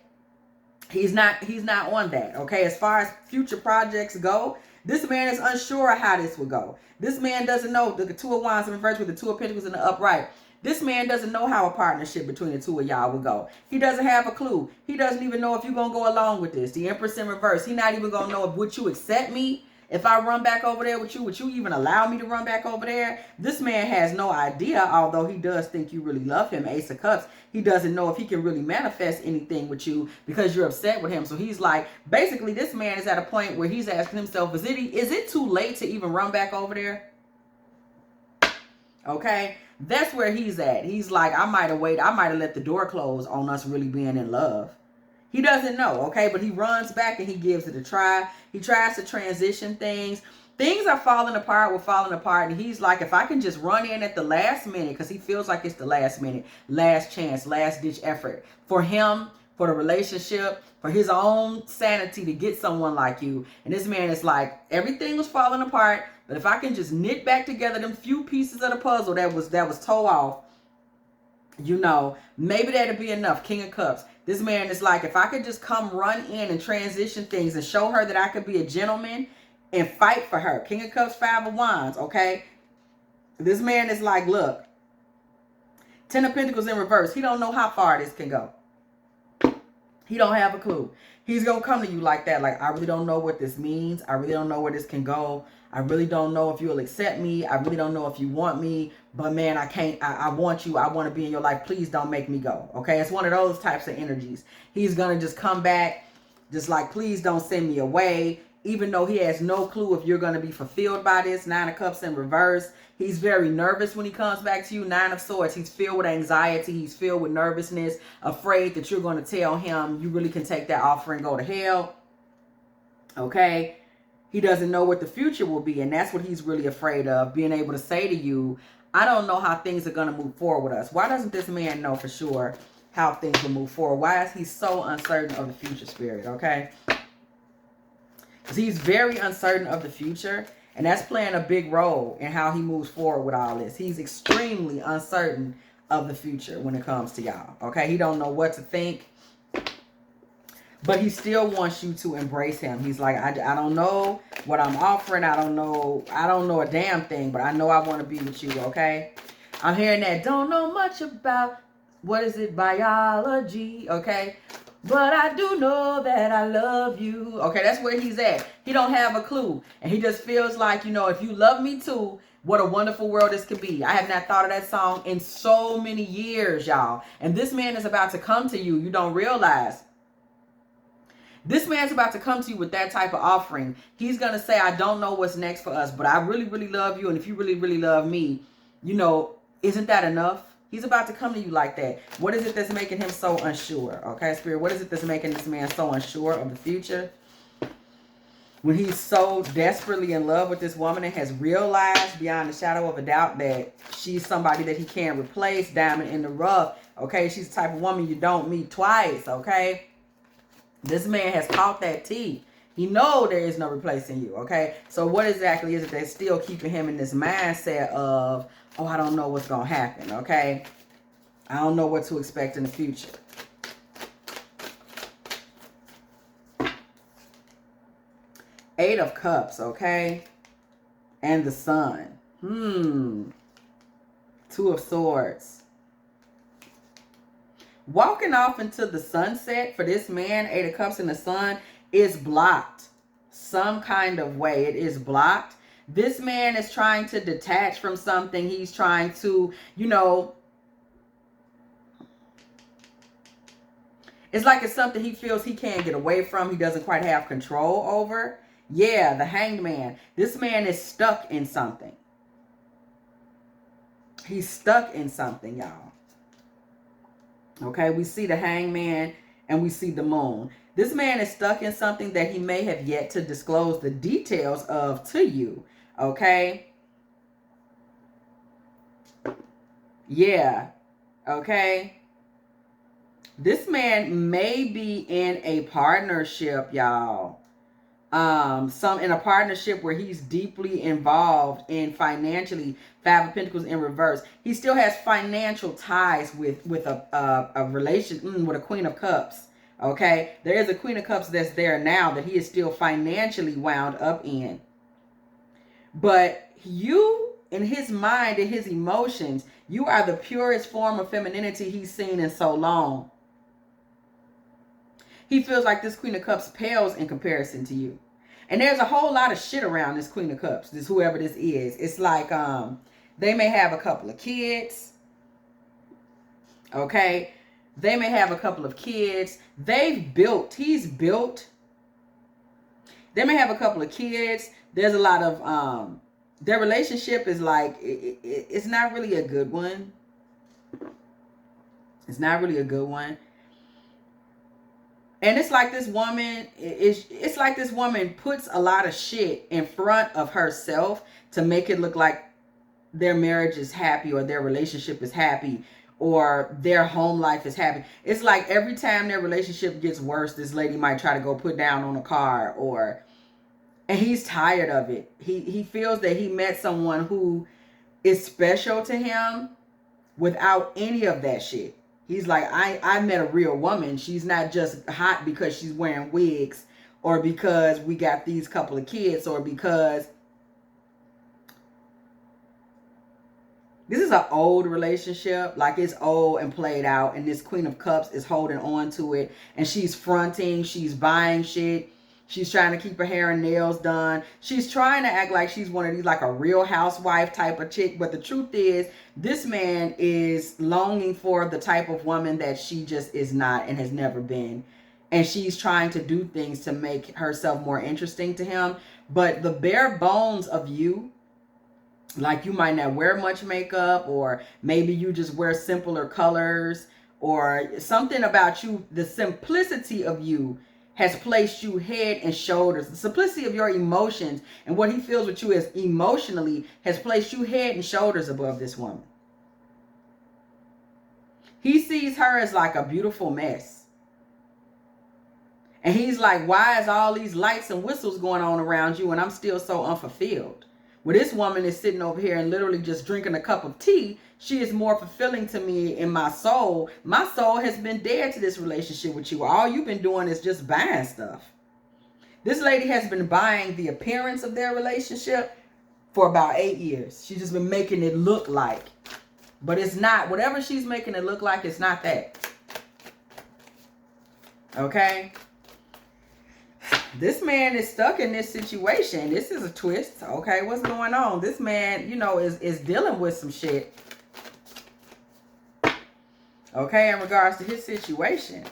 He's not on that, okay? As far as future projects go, this man is unsure of how this will go. This man doesn't know. The Two of Wands in reverse with the Two of Pentacles in the upright. This man doesn't know how a partnership between the two of y'all will go. He doesn't have a clue. He doesn't even know if you're going to go along with this. The Empress in reverse. He's not even going to know if would you accept me if I run back over there with you. Would you even allow me to run back over there? This man has no idea, although he does think you really love him. Ace of Cups. He doesn't know if he can really manifest anything with you because you're upset with him. So he's like, basically, this man is at a point where he's asking himself, is it too late to even run back over there? Okay, that's where he's at. He's like, I might have waited. I might have let the door close on us really being in love. He doesn't know, okay? But he runs back and he gives it a try. He tries to transition things. Things are falling apart. We're falling apart. And he's like, if I can just run in at the last minute, because he feels like it's the last minute, last chance, last ditch effort for him, for the relationship, for his own sanity to get someone like you. And this man is like, everything was falling apart. But if I can just knit back together them few pieces of the puzzle that was tore off, you know, maybe that'd be enough. King of Cups. This man is like, if I could just come run in and transition things and show her that I could be a gentleman and fight for her. King of Cups, Five of Wands, okay? This man is like, look, Ten of Pentacles in reverse. He don't know how far this can go. He don't have a clue. He's going to come to you like that. Like, I really don't know what this means. I really don't know where this can go. I really don't know if you'll accept me. I really don't know if you want me. But, man, I can't. I want you. I want to be in your life. Please don't make me go. Okay? It's one of those types of energies. He's going to just come back just like, please don't send me away. Even though he has no clue if you're going to be fulfilled by this. Nine of Cups in reverse. He's very nervous when he comes back to you. Nine of Swords. He's filled with anxiety. He's filled with nervousness. Afraid that you're going to tell him you really can take that offer and go to hell. Okay? He doesn't know what the future will be. And that's what he's really afraid of. Being able to say to you, I don't know how things are going to move forward with us. Why doesn't this man know for sure how things will move forward? Why is he so uncertain of the future, Spirit? Okay? Because he's very uncertain of the future. And that's playing a big role in how he moves forward with all this. He's extremely uncertain of the future when it comes to y'all. Okay? He don't know what to think. But he still wants you to embrace him. He's like, I don't know what I'm offering. I don't know a damn thing. But I know I want to be with you, okay? I'm hearing that. Don't know much about, what is it, biology, okay? But I do know that I love you. Okay, that's where he's at. He don't have a clue. And he just feels like, you know, if you love me too, what a wonderful world this could be. I have not thought of that song in so many years, y'all. And this man is about to come to you. You don't realize. This man's about to come to you with that type of offering. He's going to say, I don't know what's next for us, but I really, really love you. And if you really, really love me, you know, isn't that enough? He's about to come to you like that. What is it that's making him so unsure? Okay, Spirit, what is it that's making this man so unsure of the future? When he's so desperately in love with this woman and has realized beyond a shadow of a doubt that she's somebody that he can't replace, diamond in the rough. Okay, she's the type of woman you don't meet twice, okay? This man has caught that tea. He knows there is no replacing you, okay? So what exactly is it that's still keeping him in this mindset of, oh, I don't know what's going to happen, okay? I don't know what to expect in the future. Eight of Cups, okay? And the Sun. Two of Swords. Walking off into the sunset for this man, Eight of Cups and the Sun, is blocked. Some kind of way. It is blocked. This man is trying to detach from something. He's trying to, you know, it's like it's something he feels he can't get away from. He doesn't quite have control over. Yeah, the Hanged Man. This man is stuck in something. He's stuck in something, y'all. Okay, we see the Hangman and we see the Moon. This man is stuck in something that he may have yet to disclose the details of to you. Okay? Yeah. Okay? This man may be in a partnership, y'all. In a partnership where he's deeply involved in financially. Five of Pentacles in reverse. He still has financial ties with a relation with a Queen of Cups. Okay, there is a Queen of Cups that's there now that he is still financially wound up in. But you, in his mind and his emotions, you are the purest form of femininity he's seen in so long. He feels like this Queen of Cups pales in comparison to you. And there's a whole lot of shit around this Queen of Cups, this whoever this is. It's like they may have a couple of kids. Okay? They may have a couple of kids. He's built. They may have a couple of kids. There's a lot of, their relationship is like, it's not really a good one. It's not really a good one. And it's like this woman, it's like this woman puts a lot of shit in front of herself to make it look like their marriage is happy or their relationship is happy or their home life is happy. It's like every time their relationship gets worse, this lady might try to go put down on a car and he's tired of it. He feels that he met someone who is special to him without any of that shit. He's like, I met a real woman. She's not just hot because she's wearing wigs or because we got these couple of kids or because this is an old relationship. Like it's old and played out. And this Queen of Cups is holding on to it. And she's fronting. She's buying shit. She's trying to keep her hair and nails done. She's trying to act like she's one of these, like a real housewife type of chick. But the truth is, this man is longing for the type of woman that she just is not and has never been. And she's trying to do things to make herself more interesting to him. But the bare bones of you, like you might not wear much makeup, or maybe you just wear simpler colors, or something about you, the simplicity of you has placed you head and shoulders. The simplicity of your emotions and what he feels with you is emotionally has placed you head and shoulders above this woman. He sees her as like a beautiful mess. And he's like, why is all these lights and whistles going on around you and I'm still so unfulfilled? Well, this woman is sitting over here and literally just drinking a cup of tea. She is more fulfilling to me in my soul. My soul has been dead to this relationship with you. All you've been doing is just buying stuff. This lady has been buying the appearance of their relationship for about 8 years. She's just been making it look like. But it's not. Whatever she's making it look like, it's not that. Okay? This man is stuck in this situation. This is a twist. Okay, what's going on? This man, you know, is dealing with some shit. Okay, in regards to his situation.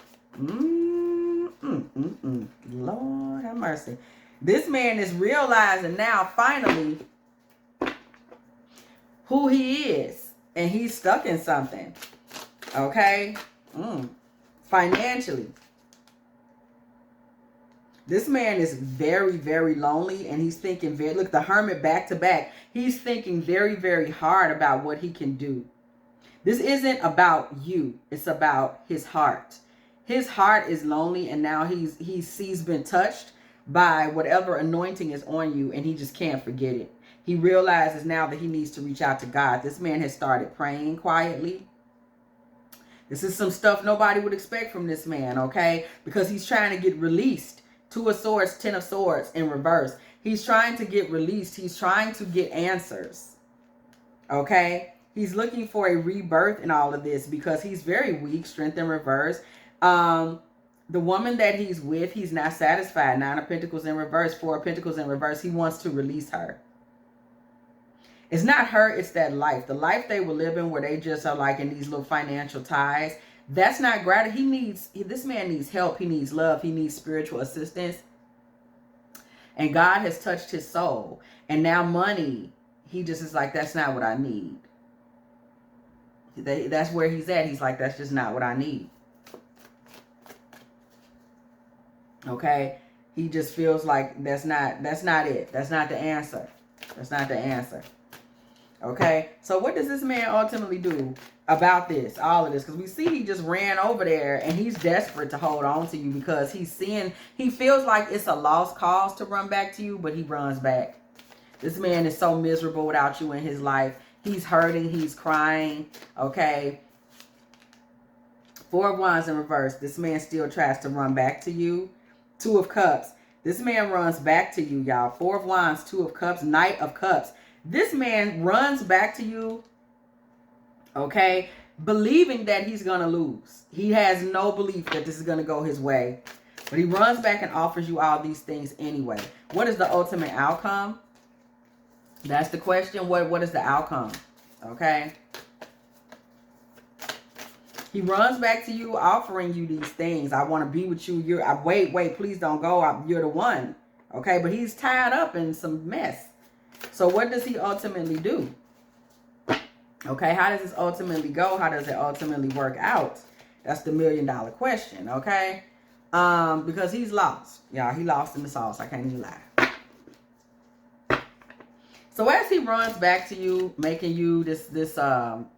Lord have mercy. This man is realizing now, finally, who he is. And he's stuck in something. Okay? Financially. This man is very, very lonely, and he's thinking look, the Hermit back to back. He's thinking very, very hard about what he can do. This isn't about you. It's about his heart. His heart is lonely, and now he's been touched by whatever anointing is on you, and he just can't forget it. He realizes now that he needs to reach out to God. This man has started praying quietly. This is some stuff nobody would expect from this man, okay? Because he's trying to get released. 2 of Swords, 10 of Swords in reverse. He's trying to get released. He's trying to get answers. Okay? He's looking for a rebirth in all of this because he's very weak, Strength in reverse. The woman that he's with, he's not satisfied. 9 of Pentacles in reverse, 4 of Pentacles in reverse. He wants to release her. It's not her, it's that life. The life they were living where they just are like in these little financial ties. That's not gratitude. This man needs help. He needs love. He needs spiritual assistance. And God has touched his soul. And now money, he just is like, that's not what I need. That's where he's at. He's like, that's just not what I need. Okay? He just feels like that's not it. That's not the answer. That's not the answer. Okay? So what does this man ultimately do about this, all of this? Because we see he just ran over there and he's desperate to hold on to you because he feels like it's a lost cause to run back to you, but he runs back. This man is so miserable without you in his life. He's hurting. He's crying. Okay? 4 of Wands in reverse. This man still tries to run back to you. 2 of Cups. This man runs back to you, y'all. 4 of Wands, 2 of Cups, Knight of Cups. This man runs back to you, okay, believing that he's going to lose. He has no belief that this is going to go his way. But he runs back and offers you all these things anyway. What is the ultimate outcome? That's the question. What is the outcome? Okay. He runs back to you offering you these things. I want to be with you. Wait, please don't go. You're the one. Okay, but he's tied up in some mess. So what does he ultimately do? Okay, how does this ultimately go? How does it ultimately work out? That's the $1 million question, okay? Because he's lost. Y'all, he lost in the sauce. I can't even lie. So as he runs back to you, making you this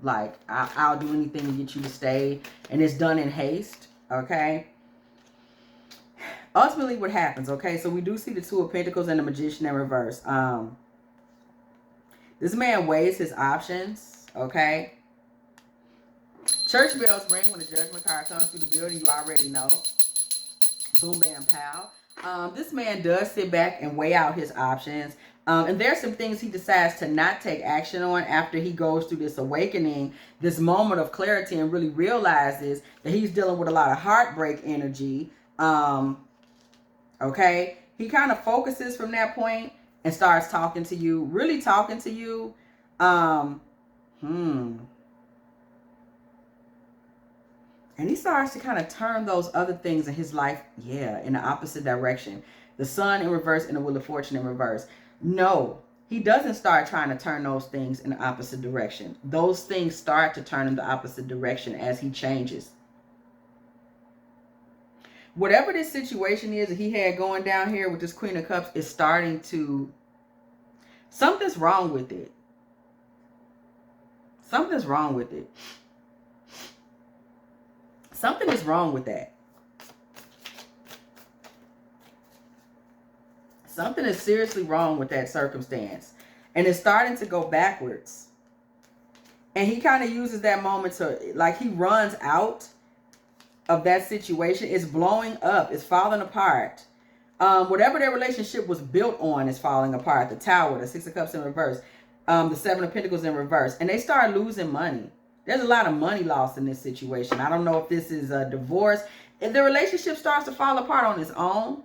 like, I'll do anything to get you to stay, and it's done in haste, okay? Ultimately, what happens, okay? So we do see the 2 of Pentacles and the Magician in reverse. This man weighs his options, okay? Church bells ring when the Judgment card comes through the building. You already know. Boom, bam, pow. This man does sit back and weigh out his options. And there's some things he decides to not take action on after he goes through this awakening, this moment of clarity, and really realizes that he's dealing with a lot of heartbreak energy. Okay? He kind of focuses from that point and starts talking to you, really talking to you. And he starts to kind of turn those other things in his life, in the opposite direction. The Sun in reverse and the Wheel of Fortune in reverse. No, he doesn't start trying to turn those things in the opposite direction. Those things start to turn in the opposite direction as he changes. Whatever this situation is that he had going down here with this Queen of Cups is starting to... Something's wrong with it. Something's wrong with it. Something is wrong with that. Something is seriously wrong with that circumstance. And it's starting to go backwards. And he kind of uses that moment to, like, he runs out of that situation. It's blowing up. It's falling apart. Whatever their relationship was built on is falling apart. The Tower, the Six of Cups in reverse, the Seven of Pentacles in reverse. And they start losing money. There's a lot of money lost in this situation. I don't know if this is a divorce. If the relationship starts to fall apart on its own,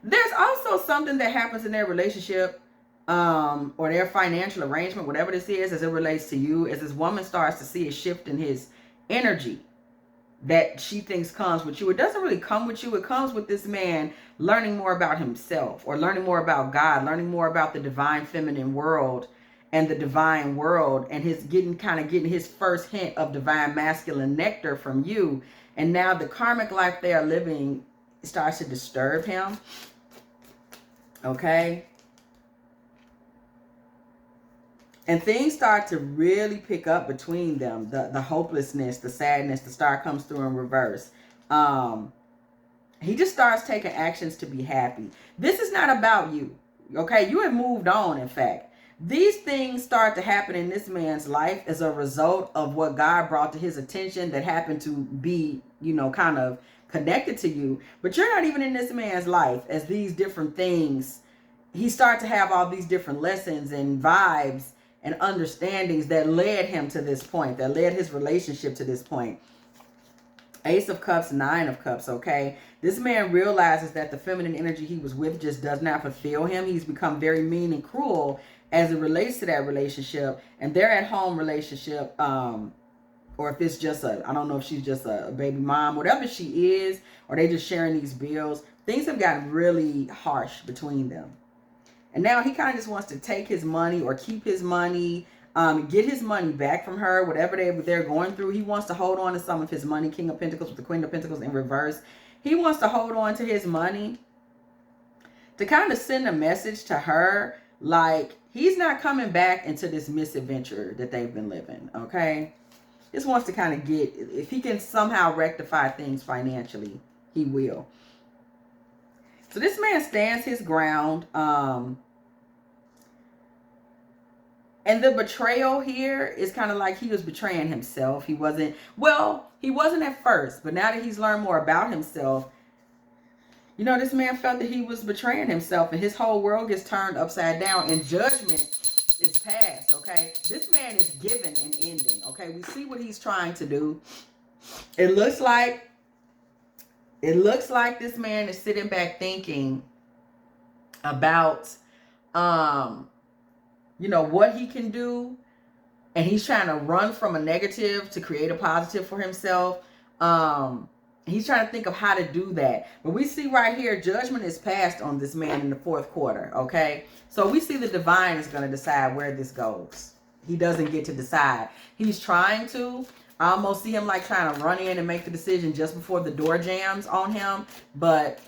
there's also something that happens in their relationship or their financial arrangement, whatever this is, as it relates to you, as this woman starts to see a shift in his energy that she thinks comes with you. It doesn't really come with you. It comes with this man learning more about himself, or learning more about God, learning more about the divine feminine world and the divine world, and his getting his first hint of divine masculine nectar from you. And now the karmic life they are living starts to disturb him. Okay? And things start to really pick up between them. The hopelessness, the sadness, the star comes through in reverse. He just starts taking actions to be happy. This is not about you. Okay? You have moved on, in fact. These things start to happen in this man's life as a result of what God brought to his attention that happened to be, you know, kind of connected to you. But you're not even in this man's life as these different things. He started to have all these different lessons and vibes and understandings that led him to this point, that led his relationship to this point. Ace of Cups, Nine of Cups, okay? This man realizes that the feminine energy he was with just does not fulfill him. He's become very mean and cruel as it relates to that relationship. And their at-home relationship, or if it's just I don't know if she's just a baby mom, whatever she is, or they just sharing these bills, things have gotten really harsh between them. And now he kind of just wants to take his money or keep his money, get his money back from her, whatever they're going through. He wants to hold on to some of his money. King of Pentacles with the Queen of Pentacles in reverse. He wants to hold on to his money to kind of send a message to her, like he's not coming back into this misadventure that they've been living, okay? Just wants to kind of get, if he can somehow rectify things financially, he will. So this man stands his ground. And the betrayal here is kind of like he was betraying himself. He wasn't at first, but now that he's learned more about himself, you know, this man felt that he was betraying himself, and his whole world gets turned upside down, and judgment is passed, okay? This man is given an ending, okay? We see what he's trying to do. It looks like this man is sitting back thinking about, you know, what he can do. And he's trying to run from a negative to create a positive for himself. He's trying to think of how to do that. But we see right here, judgment is passed on this man in the fourth quarter, okay? So we see the divine is going to decide where this goes. He doesn't get to decide. He's trying to. I almost see him like trying to run in and make the decision just before the door jams on him. But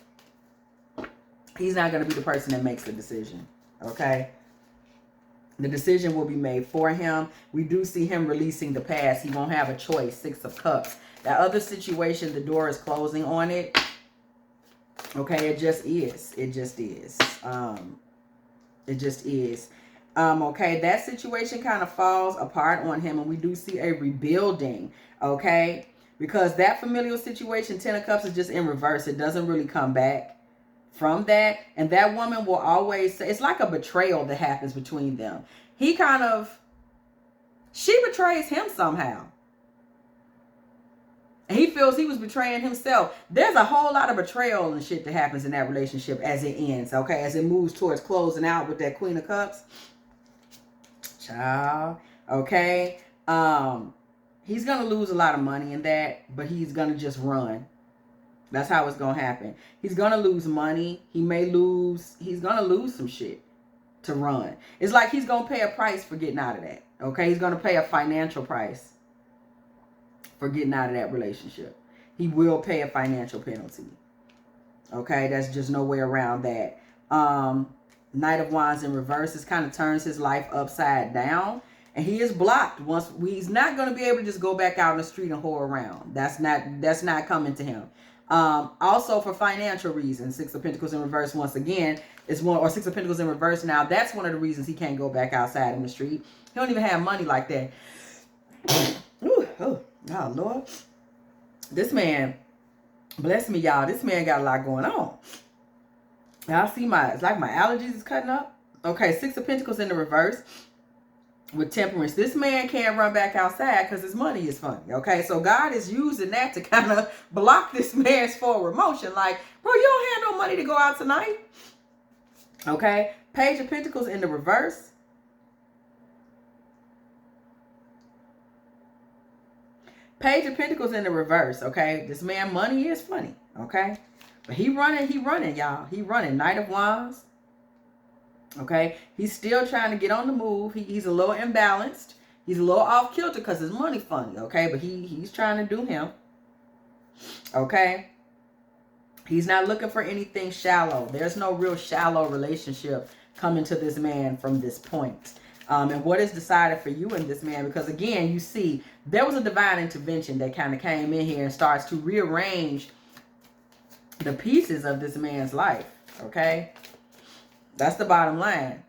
he's not going to be the person that makes the decision, okay? The decision will be made for him. We do see him releasing the past. He won't have a choice. Six of Cups. That other situation, the door is closing on it. Okay, it just is. It just is. It just is. Okay, that situation kind of falls apart on him, and we do see a rebuilding, okay? Because that familial situation, Ten of Cups, is just in reverse. It doesn't really come back from that. And that woman will always say, it's like a betrayal that happens between them. She betrays him somehow. And he feels he was betraying himself. There's a whole lot of betrayal and shit that happens in that relationship as it ends, okay? As it moves towards closing out with that Queen of Cups. Child, okay? He's going to lose a lot of money in that, but he's going to just run. That's how it's going to happen. He's going to lose money. He's going to lose some shit to run. It's like he's going to pay a price for getting out of that, okay? He's going to pay a financial price for getting out of that relationship. He will pay a financial penalty. Okay, that's just no way around that. Knight of Wands in reverse. This kind of turns his life upside down. And he is blocked. He's not going to be able to just go back out in the street and whore around. That's not coming to him. Also for financial reasons, Six of Pentacles in reverse once again is one, or Six of Pentacles in reverse now. That's one of the reasons he can't go back outside in the street. He don't even have money like that. Ooh, oh Lord. This man, bless me, y'all. This man got a lot going on. Y'all see it's like my allergies is cutting up. Okay, Six of Pentacles in the reverse with Temperance. This man can't run back outside because his money is funny. Okay, so God is using that to kind of block this man's forward motion. Like, bro, you don't have no money to go out tonight. Okay, Page of Pentacles in the reverse. Page of Pentacles in the reverse, okay? This man, money is funny, okay? But he running, y'all. He running. Knight of Wands, okay? He's still trying to get on the move. He's a little imbalanced. He's a little off kilter because his money funny, okay? But he's trying to do him, okay? He's not looking for anything shallow. There's no real shallow relationship coming to this man from this point. And what is decided for you in this man? Because again, you see, there was a divine intervention that kind of came in here and starts to rearrange the pieces of this man's life. Okay? That's the bottom line.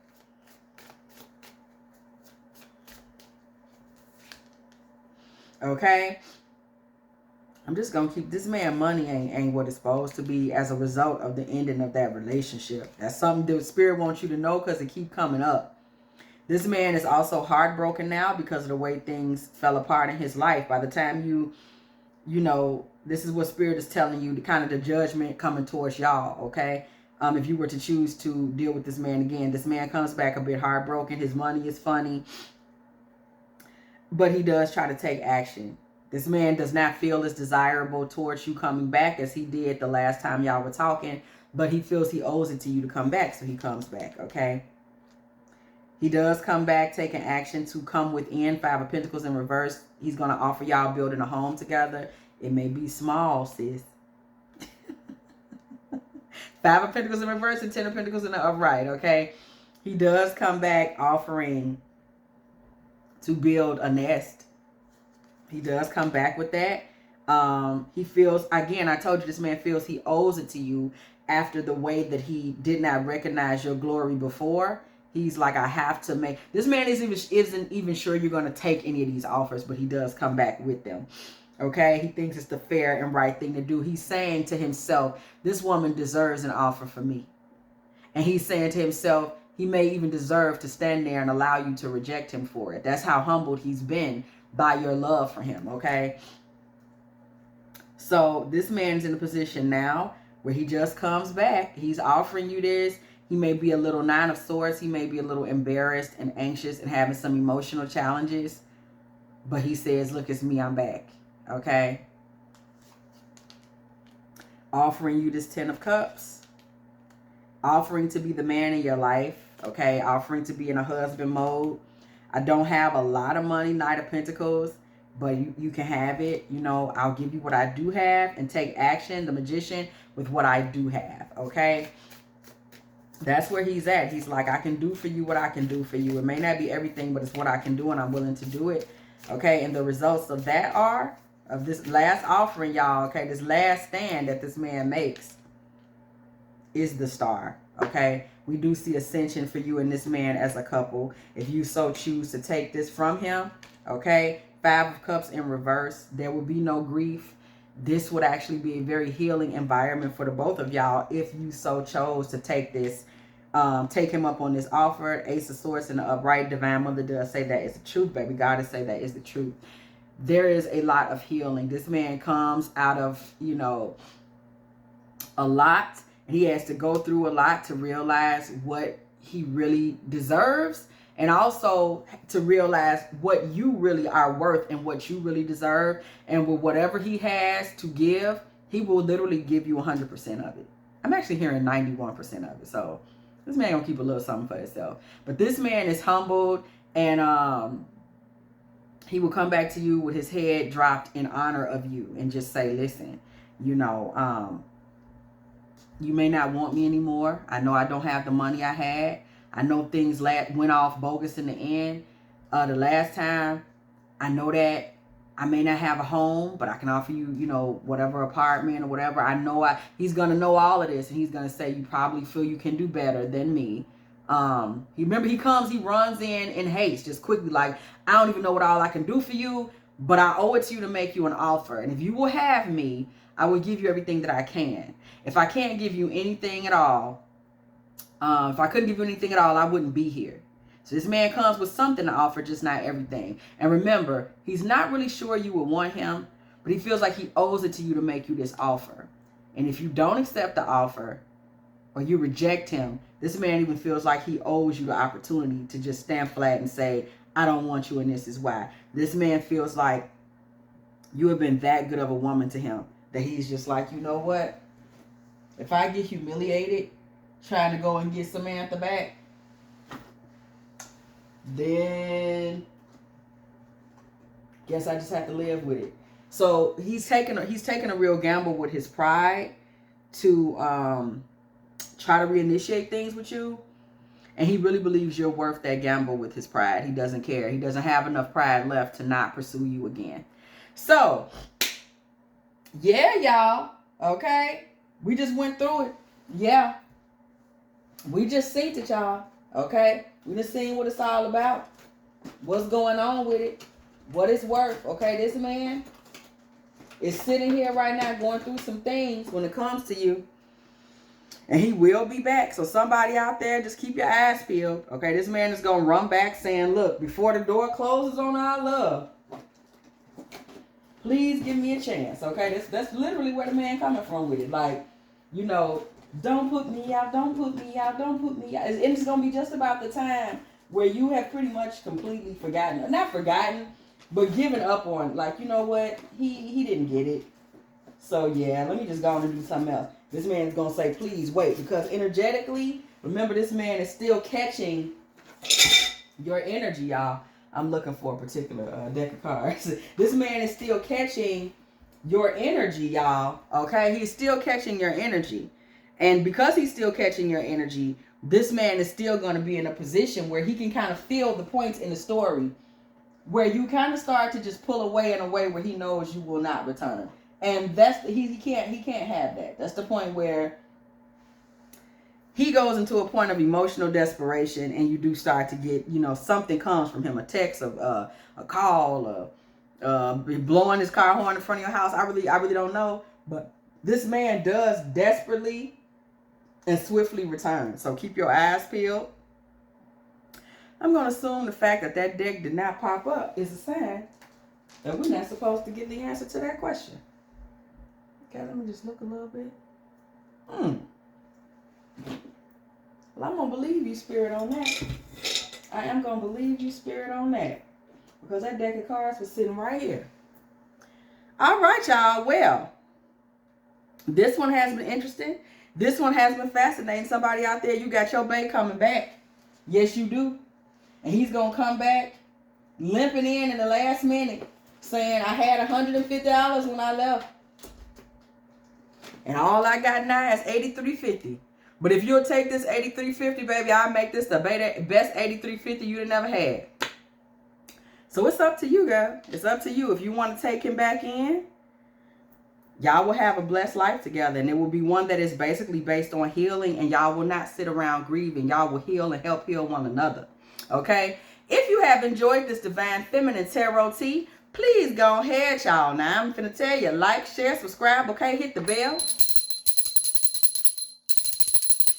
Okay? I'm just going to keep this man money ain't what it's supposed to be as a result of the ending of that relationship. That's something the spirit wants you to know because it keep coming up. This man is also heartbroken now because of the way things fell apart in his life. By the time you know, this is what spirit is telling you, the kind of the judgment coming towards y'all, okay? If you were to choose to deal with this man again, this man comes back a bit heartbroken. His money is funny, but he does try to take action. This man does not feel as desirable towards you coming back as he did the last time y'all were talking, but he feels he owes it to you to come back, so he comes back, okay? He does come back, taking action to come within. Five of Pentacles in reverse. He's going to offer y'all building a home together. It may be small, sis. Five of Pentacles in reverse and Ten of Pentacles in the upright, okay? He does come back offering to build a nest. He does come back with that. He feels, again, I told you this man feels he owes it to you after the way that he did not recognize your glory before. He's like, I have to make... This man isn't even sure you're going to take any of these offers, but he does come back with them. Okay? He thinks it's the fair and right thing to do. He's saying to himself, this woman deserves an offer from me. And he's saying to himself, he may even deserve to stand there and allow you to reject him for it. That's how humbled he's been by your love for him. Okay? So this man's in a position now where he just comes back. He's offering you this. He may be a little Nine of Swords. He may be a little embarrassed and anxious and having some emotional challenges. But he says, look, it's me, I'm back. Okay? Offering you this Ten of Cups. Offering to be the man in your life. Okay? Offering to be in a husband mode. I don't have a lot of money, Knight of Pentacles. But you can have it. You know, I'll give you what I do have and take action, the Magician, with what I do have. Okay? That's where he's at. He's like, I can do for you what I can do for you. It may not be everything, but it's what I can do, and I'm willing to do it. Okay, and the results of that are, of this last offering, y'all, okay, this last stand that this man makes is the Star, okay? We do see ascension for you and this man as a couple. If you so choose to take this from him, okay? Five of Cups in reverse. There will be no grief. This would actually be a very healing environment for the both of y'all if you so chose to take this, take him up on this offer. Ace of Swords in the upright. Divine Mother does say that is the truth, baby. God does say that is the truth. There is a lot of healing. This man comes out of, you know, a lot. He has to go through a lot to realize what he really deserves. And also to realize what you really are worth and what you really deserve. And with whatever he has to give, he will literally give you 100% of it. I'm actually hearing 91% of it. So this man gonna keep a little something for himself. But this man is humbled, and he will come back to you with his head dropped in honor of you and just say, listen, you know, you may not want me anymore. I know I don't have the money I had. I know things went off bogus in the end, The last time, I know that I may not have a home, but I can offer you, you know, whatever apartment or whatever. I know he's going to know all of this, and he's going to say, you probably feel you can do better than me. Remember, he runs in haste, just quickly, like, I don't even know what all I can do for you, but I owe it to you to make you an offer. And if you will have me, I will give you everything that I can. If I can't give you anything at all, if I couldn't give you anything at all, I wouldn't be here. So this man comes with something to offer, just not everything. And remember, he's not really sure you would want him, but he feels like he owes it to you to make you this offer. And if you don't accept the offer or you reject him, this man even feels like he owes you the opportunity to just stand flat and say, I don't want you and this is why. This man feels like you have been that good of a woman to him that he's just like, you know what? If I get humiliated trying to go and get Samantha back, then guess I just have to live with it. So he's taking a real gamble with his pride to try to reinitiate things with you. And he really believes you're worth that gamble with his pride. He doesn't care. He doesn't have enough pride left to not pursue you again. So, yeah, y'all. Okay? We just went through it. Yeah. We just seen it, y'all. Okay? We just seen what it's all about. What's going on with it. What it's worth. Okay? This man is sitting here right now going through some things when it comes to you. And he will be back. So somebody out there, just keep your eyes peeled. Okay, this man is going to run back saying, look, before the door closes on our love, please give me a chance. Okay, that's literally where the man coming from with it. Like, you know, don't put me out, don't put me out, don't put me out. And it's going to be just about the time where you have pretty much completely forgotten. Not forgotten, but given up on, like, you know what? He didn't get it. So, yeah, let me just go on and do something else. This man is going to say, please wait. Because energetically, remember, this man is still catching your energy, y'all. I'm looking for a particular deck of cards. This man is still catching your energy, y'all. Okay? He's still catching your energy. And because he's still catching your energy, this man is still going to be in a position where he can kind of feel the points in the story where you kind of start to just pull away in a way where he knows you will not return. And that's he can't have that. That's the point where he goes into a point of emotional desperation, and you do start to get, you know, something comes from him, a text, a call, blowing his car horn in front of your house. I really don't know, but this man does desperately and swiftly return. So keep your eyes peeled. I'm going to assume the fact that deck did not pop up is a sign that we're not supposed to get the answer to that question. Okay, let me just look a little bit. Well, I'm going to believe you, Spirit, on that. I am going to believe you, Spirit, on that. Because that deck of cards was sitting right here. All right, y'all. Well, this one has been interesting. This one has been fascinating. Somebody out there, you got your bae coming back. Yes, you do. And he's going to come back limping in the last minute saying, I had $150 when I left. And all I got now is $83.50. But if you'll take this $83.50, baby, I'll make this the best $83.50 you'd never had. So it's up to you, girl. It's up to you. If you want to take him back in, y'all will have a blessed life together. And it will be one that is basically based on healing. And y'all will not sit around grieving. Y'all will heal and help heal one another. Okay? If you have enjoyed this Divine Feminine Tarot Tea, please go ahead, y'all. Now, I'm finna tell you, like, share, subscribe, okay? Hit the bell.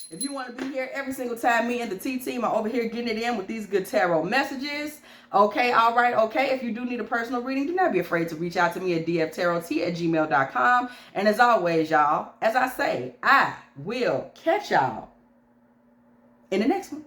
If you want to be here every single time me and the T team are over here getting it in with these good tarot messages, okay, all right, okay. If you do need a personal reading, do not be afraid to reach out to me at dftarottea@gmail.com. And as always, y'all, as I say, I will catch y'all in the next one.